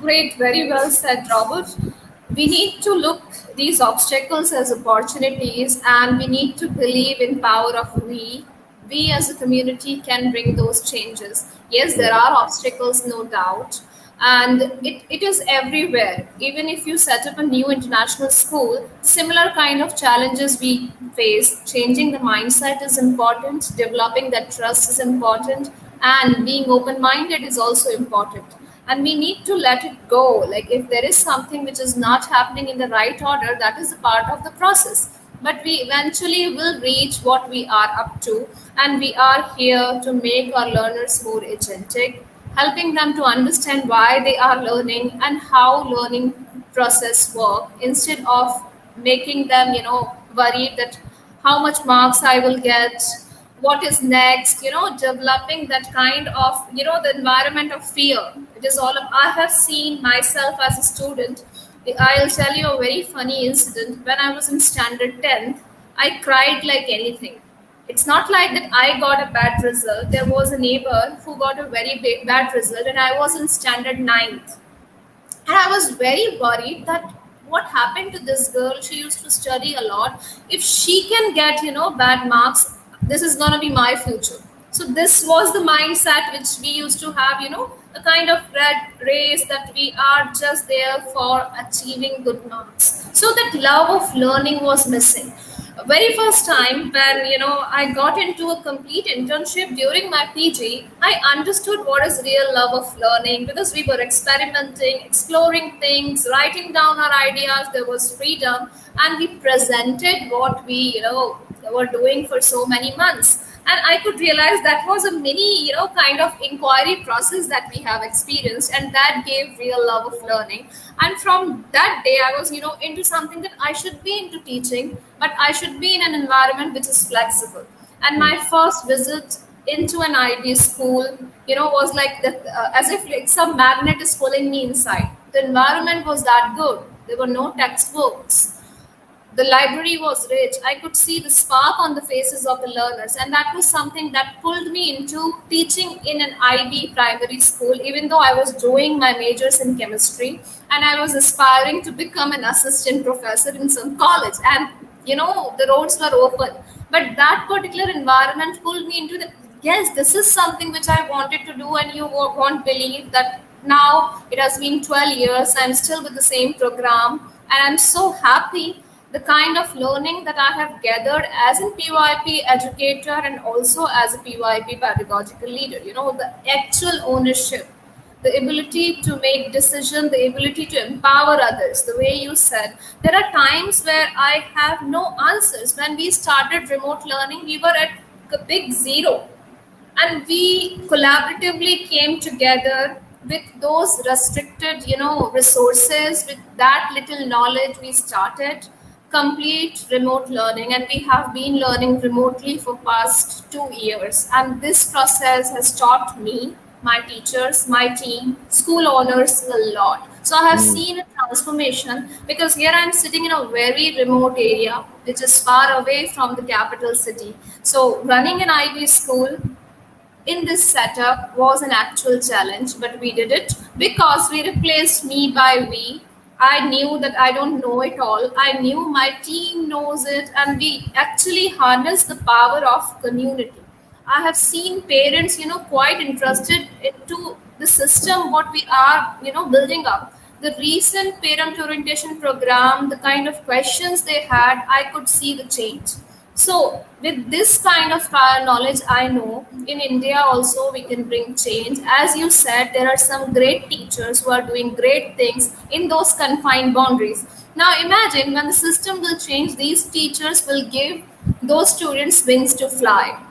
A: Great, very well said, Robert. We need to look these obstacles as opportunities, and we need to believe in power of we. we as a community can bring those changes. Yes, there are obstacles, no doubt, and it is everywhere. Even if you set up a new international school, similar kind of challenges we face. Changing the mindset is important, developing that trust is important, and being open minded is also important. And we need to let it go. Like, if there is something which is not happening in the right order, that is a part of the process, but we eventually will reach what we are up to. And we are here to make our learners more agentic, helping them to understand why they are learning and how learning process work, instead of making them worried that how much marks I will get, what is next, developing that kind of the environment of fear. It is all I have seen myself as a student. I'll tell you a very funny incident. When I was in standard 10th, I cried like anything. It's not like that I got a bad result. There was a neighbor who got a very bad result, and I was in standard 9th. And I was very worried that what happened to this girl. She used to study a lot. If she can get, bad marks, this is going to be my future. So this was the mindset which we used to have, a kind of red race that we are just there for achieving good marks. So that love of learning was missing. Very first time when I got into a complete internship during my PG, I understood what is real love of learning, because we were experimenting, exploring things, writing down our ideas. There was freedom, and we presented what we were doing for so many months. And I could realize that was a mini kind of inquiry process that we have experienced, and that gave real love of learning. And from that day I was into something that I should be into teaching, but I should be in an environment which is flexible. And my first visit into an IB school was like that, as if like some magnet is pulling me inside. The environment was that good. There were no textbooks. The library was rich. I could see the spark on the faces of the learners, and that was something that pulled me into teaching in an IB primary school, even though I was doing my majors in chemistry and I was aspiring to become an assistant professor in some college. And the roads were open. But that particular environment pulled me into the yes, this is something which I wanted to do, and you won't believe that now it has been 12 years. I'm still with the same program, and I'm so happy the kind of learning that I have gathered as a PYP educator and also as a PYP pedagogical leader. The actual ownership, the ability to make decision, the ability to empower others. The way you said, there are times where I have no answers. When we started remote learning, we were at a big zero, and we collaboratively came together with those restricted resources. With that little knowledge, we started complete remote learning, and we have been learning remotely for past 2 years. And this process has taught me, my teachers, my team, school owners a lot. So I have seen a transformation, because here I'm sitting in a very remote area which is far away from the capital city. So running an IB school in this setup was an actual challenge, but we did it because we replaced me by we. I knew that I don't know it all. I knew my team knows it, and we actually harness the power of community. I have seen parents, quite interested into the system what we are, building up. The recent parent orientation program, the kind of questions they had, I could see the change. So, with this kind of prior knowledge, I know in India also we can bring change. As you said, there are some great teachers who are doing great things in those confined boundaries. Now, imagine when the system will change, these teachers will give those students wings to fly.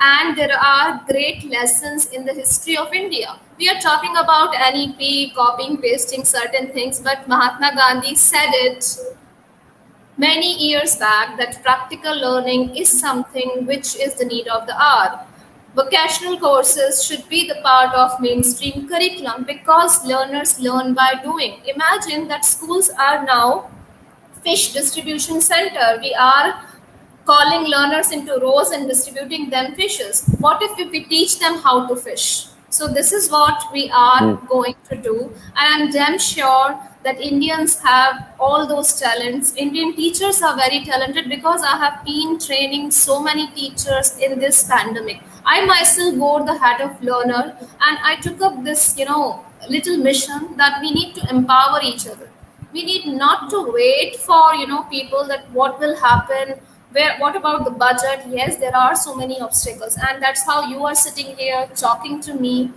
A: And there are great lessons in the history of India. We are talking about NEP, copying, pasting certain things, but Mahatma Gandhi said it many years back that practical learning is something which is the need of the hour. Vocational courses should be the part of mainstream curriculum because learners learn by doing. Imagine that schools are now fish distribution center. We are calling learners into rows and distributing them fishes. What if we teach them how to fish? So this is what we are going to do, and I'm damn sure that Indians have all those talents. Indian teachers are very talented because I have been training so many teachers in this pandemic. I myself wore the hat of learner, and I took up this, little mission that we need to empower each other. We need not to wait for people that what will happen, where what about the budget. Yes, there are so many obstacles, and that's how you are sitting here talking to me.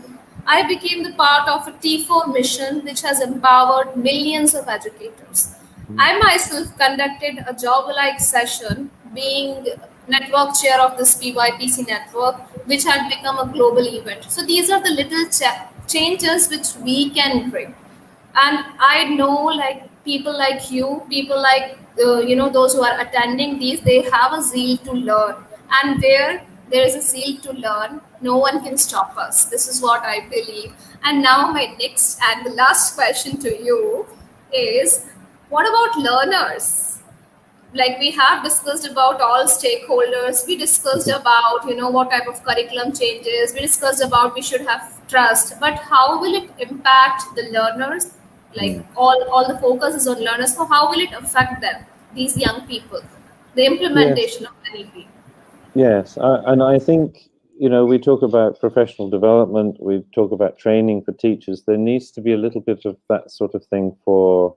A: I became the part of a T4 mission which has empowered millions of educators.
B: Mm.
A: I myself conducted a job like session, being network chair of this PYPC network, which had become a global event. So these are the little changes which we can bring. And I know, like, people like you, people like those who are attending these, they have a zeal to learn, and where there is a zeal to learn, no one can stop us. This is what I believe. And now my next and the last question to you is, what about learners? Like, we have discussed about all stakeholders, we discussed about what type of curriculum changes, we discussed about we should have trust, but how will it impact the learners? Like,
B: Mm.
A: all the focus is on learners, so how will it affect them, these young people, the
B: Yes,
A: implementation of NEP?
B: yes, and I think, we talk about professional development, we talk about training for teachers. There needs to be a little bit of that sort of thing for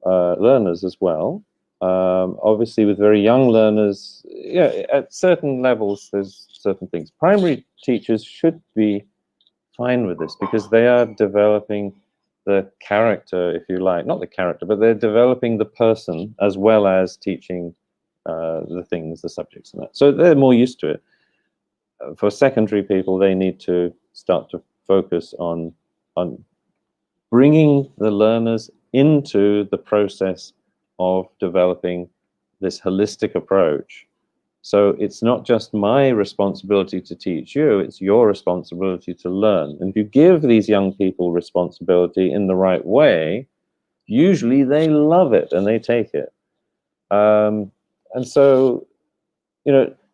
B: learners as well. Obviously, with very young learners, yeah, at certain levels, there's certain things. Primary teachers should be fine with this because they are developing the character, if you like, not the character, but they're developing the person as well as teaching the things, the subjects, and that. So they're more used to it. For secondary people, they need to start to focus on bringing the learners into the process of developing this holistic approach. So it's not just my responsibility to teach you, it's your responsibility to learn. And if you give these young people responsibility in the right way, usually they love it and they take it. And so,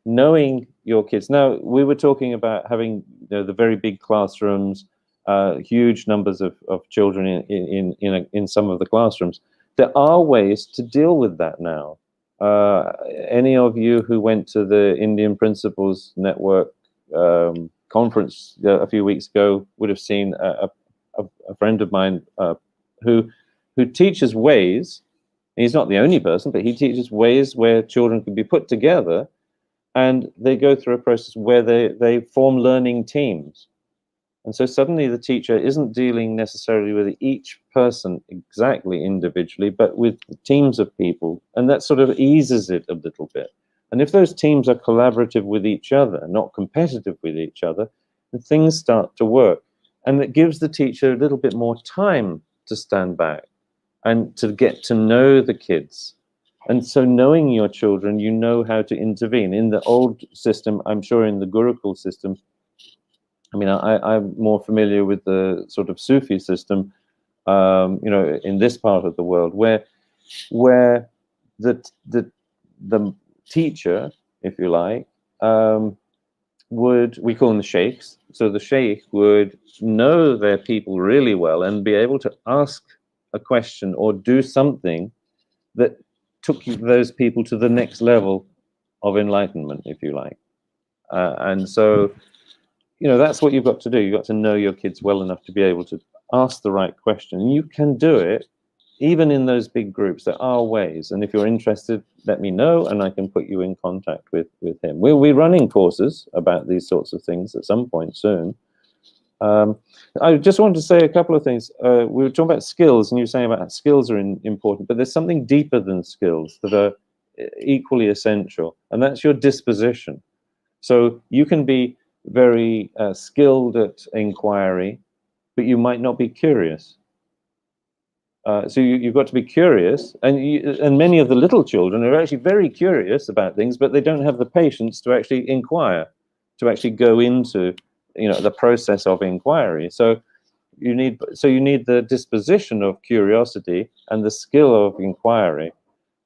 B: knowing your kids. Now, we were talking about having the very big classrooms, huge numbers of children in some of the classrooms. There are ways to deal with that now. Any of you who went to the Indian Principals Network conference a few weeks ago would have seen a friend of mine who teaches ways. He's not the only person, but he teaches ways where children can be put together, and they go through a process where they form learning teams. And so suddenly the teacher isn't dealing necessarily with each person exactly individually, but with teams of people. And that sort of eases it a little bit. And if those teams are collaborative with each other, not competitive with each other, then things start to work. And it gives the teacher a little bit more time to stand back and to get to know the kids. And so knowing your children, you know how to intervene. In the old system, I'm sure in the Gurukul system, I mean, I'm more familiar with the sort of Sufi system, in this part of the world, where the teacher, if you like, we call them the sheikhs. So the sheikh would know their people really well and be able to ask a question or do something that took those people to the next level of enlightenment, if you like. And so, that's what you've got to do. You've got to know your kids well enough to be able to ask the right question. And you can do it even in those big groups. There are ways. And if you're interested, let me know and I can put you in contact with him. We'll be running courses about these sorts of things at some point soon. I just wanted to say a couple of things. We were talking about skills, and you were saying about skills are important, but there's something deeper than skills that are equally essential, and that's your disposition. So you can be very skilled at inquiry, but you might not be curious. So you've got to be curious, and many of the little children are actually very curious about things, but they don't have the patience to actually inquire, to actually go into the process of inquiry. So you need the disposition of curiosity and the skill of inquiry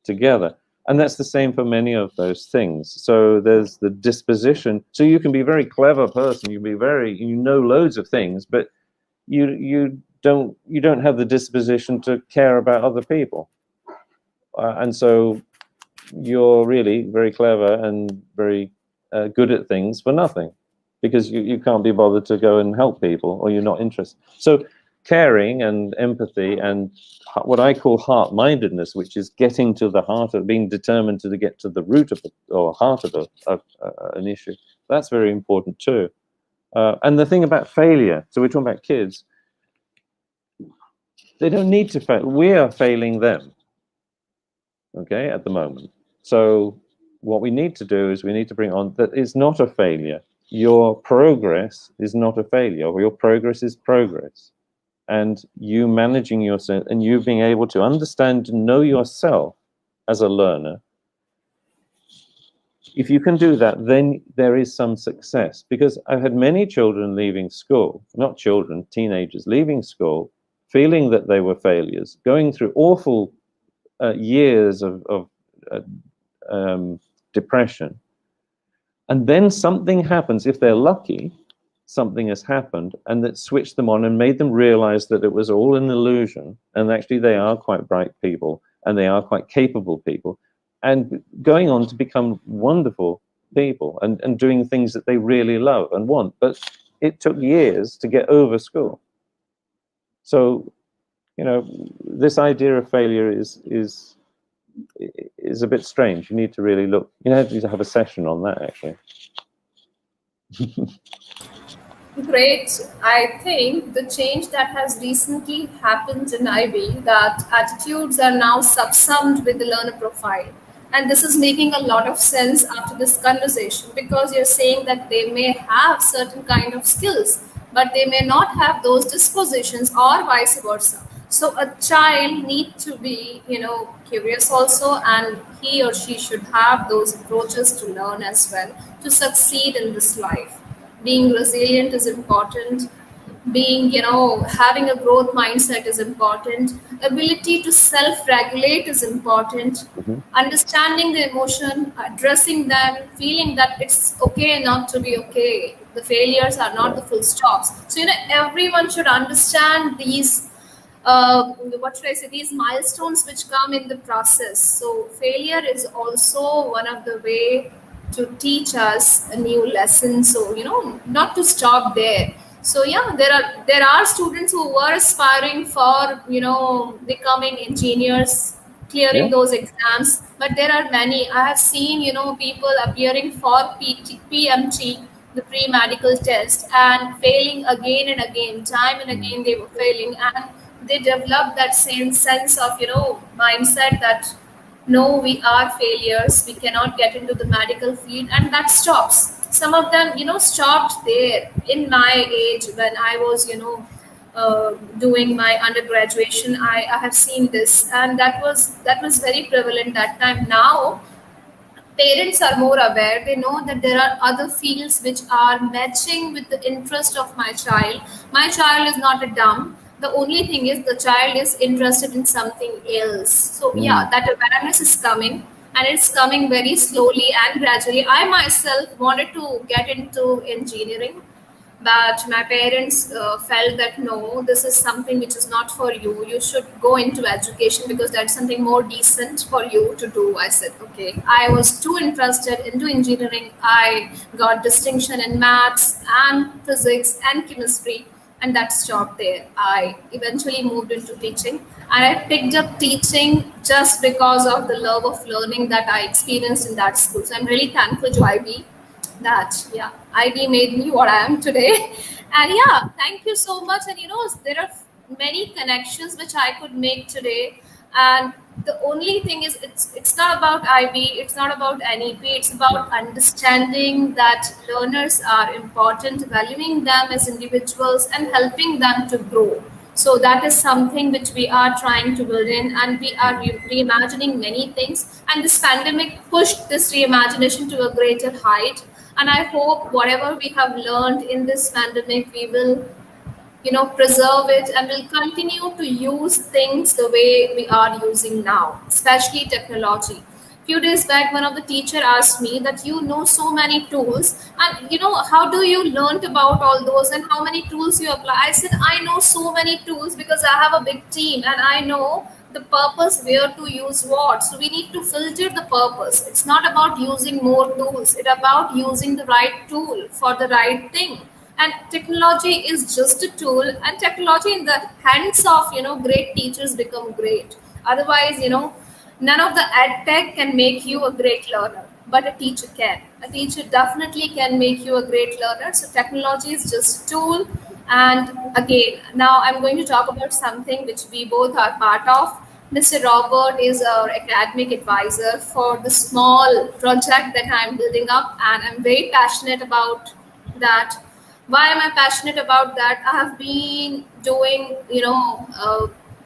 B: together. And that's the same for many of those things. So there's the disposition. So you can be a very clever person, you know loads of things, but you you don't have the disposition to care about other people, and so you're really very clever and very good at things for nothing, because you can't be bothered to go and help people, or you're not interested. So caring and empathy and what I call heart-mindedness, which is getting to the heart of, being determined to get to the root of it, or heart of an issue, that's very important too. And the thing about failure, so we're talking about kids, they don't need to fail. We are failing them, okay, at the moment. So what we need to do is we need to bring on that it's not a failure. Your progress is not a failure. Your progress is progress. And you managing yourself and you being able to understand and know yourself as a learner, if you can do that, then there is some success. Because I've had many children leaving school, not children, teenagers leaving school, feeling that they were failures, going through awful years of depression. And then something happens, if they're lucky, something has happened, and that switched them on and made them realize that it was all an illusion, and actually they are quite bright people, and they are quite capable people, and going on to become wonderful people, and doing things that they really love and want. But it took years to get over school. So, you know, this idea of failure is a bit strange. You need to really look. You need to have a session on that, actually.
A: Great. I think the change that has recently happened in IB, that attitudes are now subsumed with the learner profile. And this is making a lot of sense after this conversation, because you're saying that they may have certain kind of skills, but they may not have those dispositions, or vice versa. So a child need to be, curious also, and he or she should have those approaches to learn as well to succeed in this life. Being resilient is important. Being, having a growth mindset is important. Ability to self-regulate is important.
B: Mm-hmm.
A: Understanding the emotion, addressing them, feeling that it's okay not to be okay. The failures are not the full stops. So, everyone should understand these, what should I say, these milestones which come in the process. So failure is also one of the way to teach us a new lesson. So, not to stop there. So yeah, there are students who were aspiring for, becoming engineers, clearing
B: Yeah.
A: those exams, but there are many. I have seen, people appearing for PMT, the pre-medical test, and failing again and again, time and again they were failing, and they developed that same sense of, mindset that no, we are failures, we cannot get into the medical field, and that stops. Some of them, stopped there. In my age, when I was, doing my undergraduation, I have seen this, and that was very prevalent that time. Now parents are more aware. They know that there are other fields which are matching with the interest of my child is not a dumb. The only thing is the child is interested in something else. So yeah, that awareness is coming, and it's coming very slowly and gradually. I myself wanted to get into engineering, but my parents felt that no, this is something which is not for you. You should go into education because that's something more decent for you to do. I said okay. I was too interested into engineering. I got distinction in maths and physics and chemistry, and that stopped there. I eventually moved into teaching, and I picked up teaching just because of the love of learning that I experienced in that school. So I'm really thankful to IB that, yeah, IB made me what I am today. And yeah, thank you so much. And there are many connections which I could make today. And the only thing is, it's not about IB, it's not about NEP, it's about understanding that learners are important, valuing them as individuals, and helping them to grow. So that is something which we are trying to build in, and we are reimagining many things. And this pandemic pushed this reimagination to a greater height. And I hope whatever we have learned in this pandemic, we will, preserve it, and will continue to use things the way we are using now, especially technology. Few days back, one of the teacher asked me that you know so many tools, and how do you learn about all those and how many tools you apply? I said I know so many tools because I have a big team and I know the purpose where to use what. So we need to filter the purpose. It's not about using more tools. It's about using the right tool for the right thing. And technology is just a tool, and technology in the hands of great teachers become great. Otherwise, none of the ed tech can make you a great learner, but a teacher can. A teacher definitely can make you a great learner. So technology is just a tool. And again, now I'm going to talk about something which we both are part of. Mr. Robert is our academic advisor for the small project that I'm building up, and I'm very passionate about that. Why am I passionate about that? I have been doing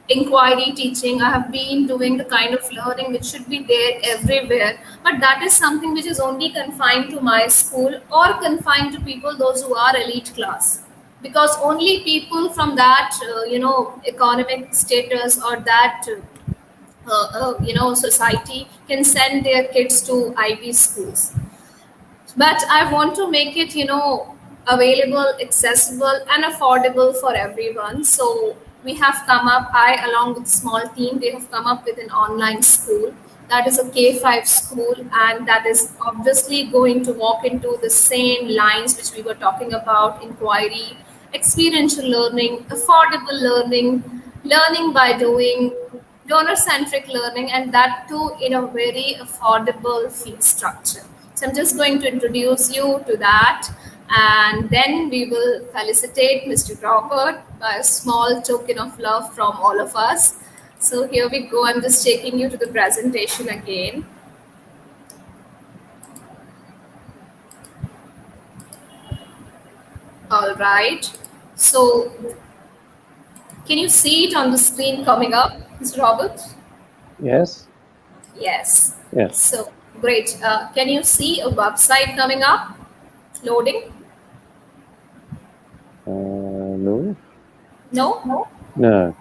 A: inquiry teaching. I have been doing the kind of learning which should be there everywhere, but that is something which is only confined to my school or confined to people those who are elite class, because only people from that economic status or that society can send their kids to ivy schools. But I want to make it available, accessible and affordable for everyone. So we have come up, I along with small team, they have come up with an online school that is a K5 school, and that is obviously going to walk into the same lines which we were talking about: inquiry, experiential learning, affordable learning, learning by doing, donor centric learning, and that too in a very affordable fee structure. So I'm just going to introduce you to that, and then we will felicitate Mr. Robert by a small token of love from all of us. So here we go. I'm just taking you to the presentation again. All right. So can you see it on the screen coming up, Mr. Robert?
B: Yes.
A: Yes.
B: Yes.
A: So great. Can you see a website coming up? Loading?
B: No.
A: No?
B: No.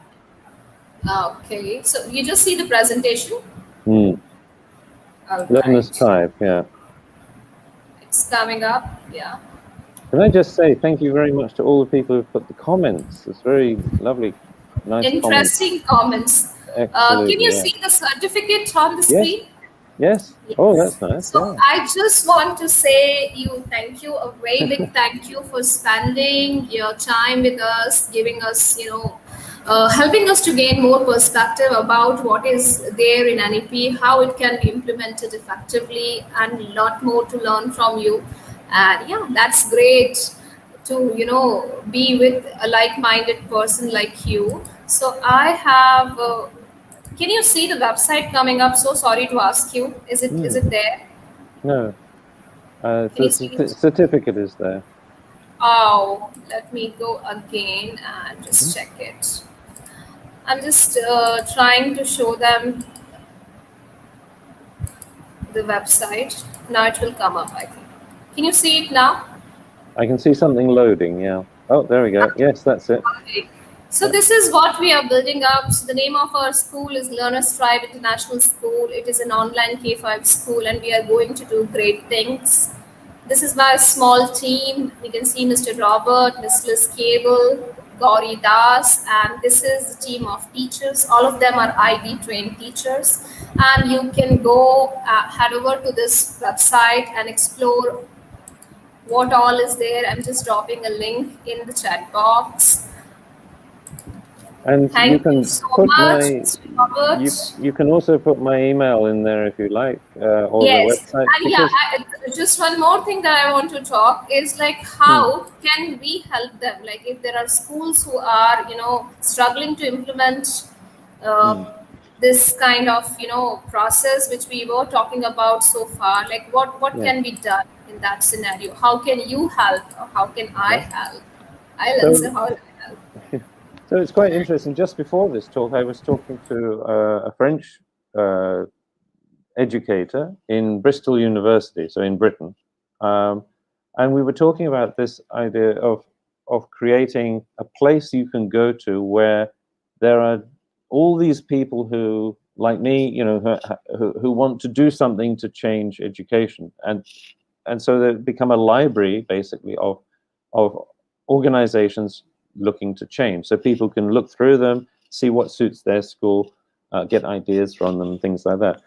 A: Okay. So you just see the presentation?
B: Hmm.
A: All
B: Learners
A: right.
B: Tribe. Yeah.
A: It's coming up. Yeah.
B: Can I just say thank you very much to all the people who've put the comments. It's very lovely, nice comments.
A: Interesting comments. Can you
B: Absolutely. Yeah.
A: see the certificate on the
B: Yes.
A: screen?
B: Yes. Oh,
A: Yes.
B: that's nice.
A: So
B: Yeah.
A: I just want to say you thank you, a very big thank you for spending your time with us, giving us, helping us to gain more perspective about what is there in NEP, how it can be implemented effectively, and a lot more to learn from you. And yeah, that's great to be with a like-minded person like you. So I have. Can you see the website coming up? So sorry to ask you. Is
B: Hmm.
A: it there?
B: No.
A: Can you
B: The
A: see it?
B: certificate is there.
A: Oh, let me go again and
B: Mhm.
A: just check it. I'm just trying to show them the website. Now it will come up, I think. Can you see it now?
B: I can see something loading. Yeah. Oh, there we go. Yes, that's it.
A: Okay. So
B: Yeah.
A: this is what we are building up. So the name of our school is Learners Thrive International School. It is an online K5 school, and we are going to do great things. This is my small team. You can see Mr. Robert, Miss Liz Cable, Gauri Das, and this is a team of teachers. All of them are IB trained teachers, and you can go head over to this website and explore what all is there. I'm just dropping a link in the chat box.
B: And you
A: Thank you
B: can
A: so
B: put
A: much,
B: my
A: Mr. Robert.
B: you can also put my email in there if you like, or the
A: Yes,
B: website,
A: and yeah,
B: because
A: just one more thing that I want to talk is like
B: hmm,
A: how can we help them? Like if there are schools who are struggling to implement uh,
B: hmm,
A: this kind of process which we were talking about so far, like what
B: yeah,
A: can be done in that scenario? How can you help, or how can I
B: yeah.
A: help? I'll answer
B: So
A: how will I help.
B: so it's quite interesting. Just before this talk, I was talking to a French uh, educator in Bristol University, so in Britain, um, and we were talking about this idea of creating a place you can go to where there are all these people who like me, who want to do something to change education, and so they become a library basically of organizations looking to change. So people can look through them, see what suits their school, get ideas from them, things like that.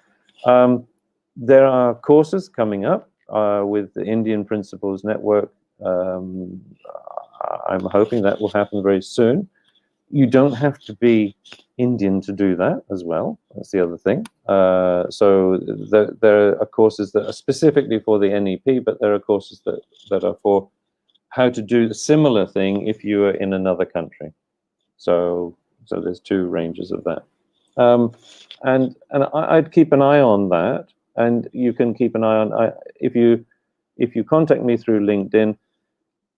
B: There are courses coming up with the Indian Principals Network. I'm hoping that will happen very soon. You don't have to be Indian to do that as well. That's the other thing. So there are courses that are specifically for the NEP, but there are courses that are for how to do a similar thing if you are in another country. So there's two ranges of that. And I'd keep an eye on that, and you can keep an eye on if you contact me through LinkedIn.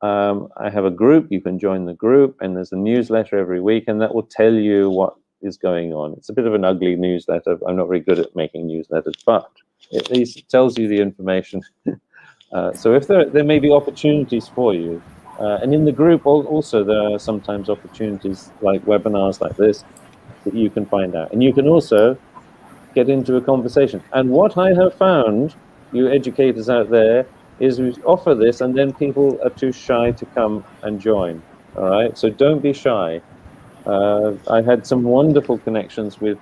B: I have a group. You can join the group, and there's a newsletter every week, and that will tell you what is going on. It's a bit of an ugly newsletter. I'm not very good at making newsletters, but at least it tells you the information. So if there may be opportunities for you, and in the group also there are sometimes opportunities like webinars like this that you can find out, and you can also get into a conversation. And what I have found, you educators out there, is we offer this and then people are too shy to come and join. All right, so don't be shy. I had some wonderful connections with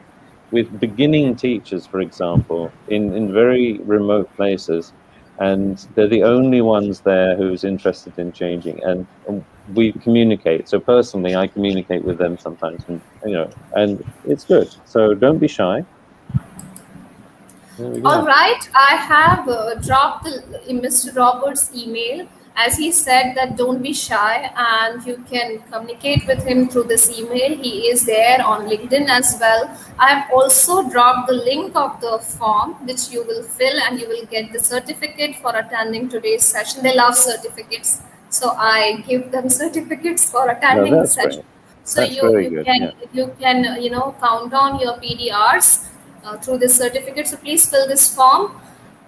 B: beginning teachers, for example, in very remote places, and they're the only ones there who's interested in changing, and we communicate. So personally, I communicate with them sometimes, and and it's good. So don't be shy.
A: All right, I have dropped Mr. Robert's email, as he said that don't be shy and you can communicate with him through this email. He is there on LinkedIn as well. I have also dropped the link of the form which you will fill and you will get the certificate for attending today's session. They love certificates, so I give them certificates for attending the
B: That's
A: session.
B: great.
A: So
B: That's very good.
A: you can count down your PDRs through this certificate. So please fill this form,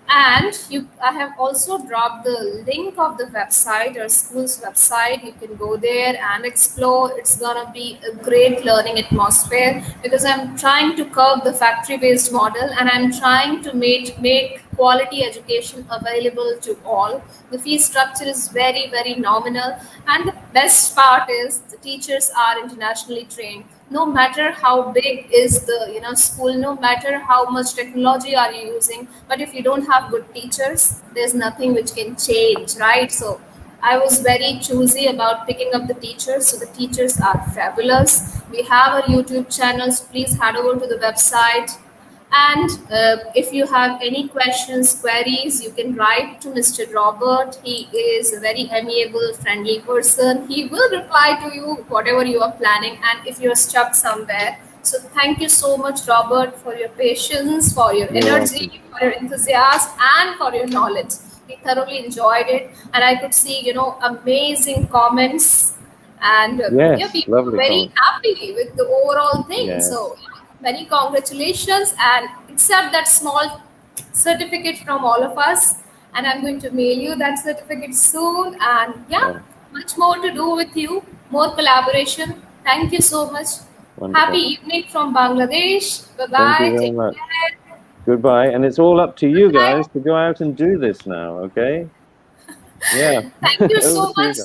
A: and I have also dropped the link of the website or school's website. You can go there and explore. It's gonna be a great learning atmosphere because I'm trying to curb the factory-based model, and I'm trying to make quality education available to all. The fee structure is very, very nominal, and the best part is the teachers are internationally trained. No matter how big is the school, no matter how much technology are you using, but if you don't have good teachers, there's nothing which can change, right? So I was very choosy about picking up the teachers. So the teachers are fabulous. We have our YouTube channels. Please head over to the website. And if you have any questions, queries, you can write to Mr. Robert. He is a very amiable, friendly person. He will reply to you whatever you are planning, and if you're stuck somewhere. So thank you so much, Robert, for your patience, for your energy, for your enthusiasm, and for your knowledge. We thoroughly enjoyed it, and I could see, amazing comments, and people were very happy with the overall thing.
B: Yes.
A: So many congratulations, and accept that small certificate from all of us, and I'm going to mail you that certificate soon. And much more to do with you, more collaboration. Thank you so much.
B: Wonderful.
A: Happy evening from Bangladesh. Bye-bye.
B: Thank you very much. Care. Goodbye. And it's all up to you guys to go out and do this now, okay? Yeah.
A: Thank you so much.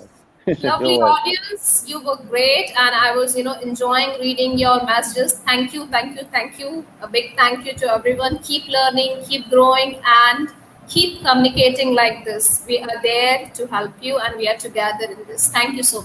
A: Lovely audience. You were great, and I was enjoying reading your messages. Thank you. A big thank you to everyone. Keep learning, keep growing, and keep communicating like this. We are there to help you, and we are together in this. Thank you so much.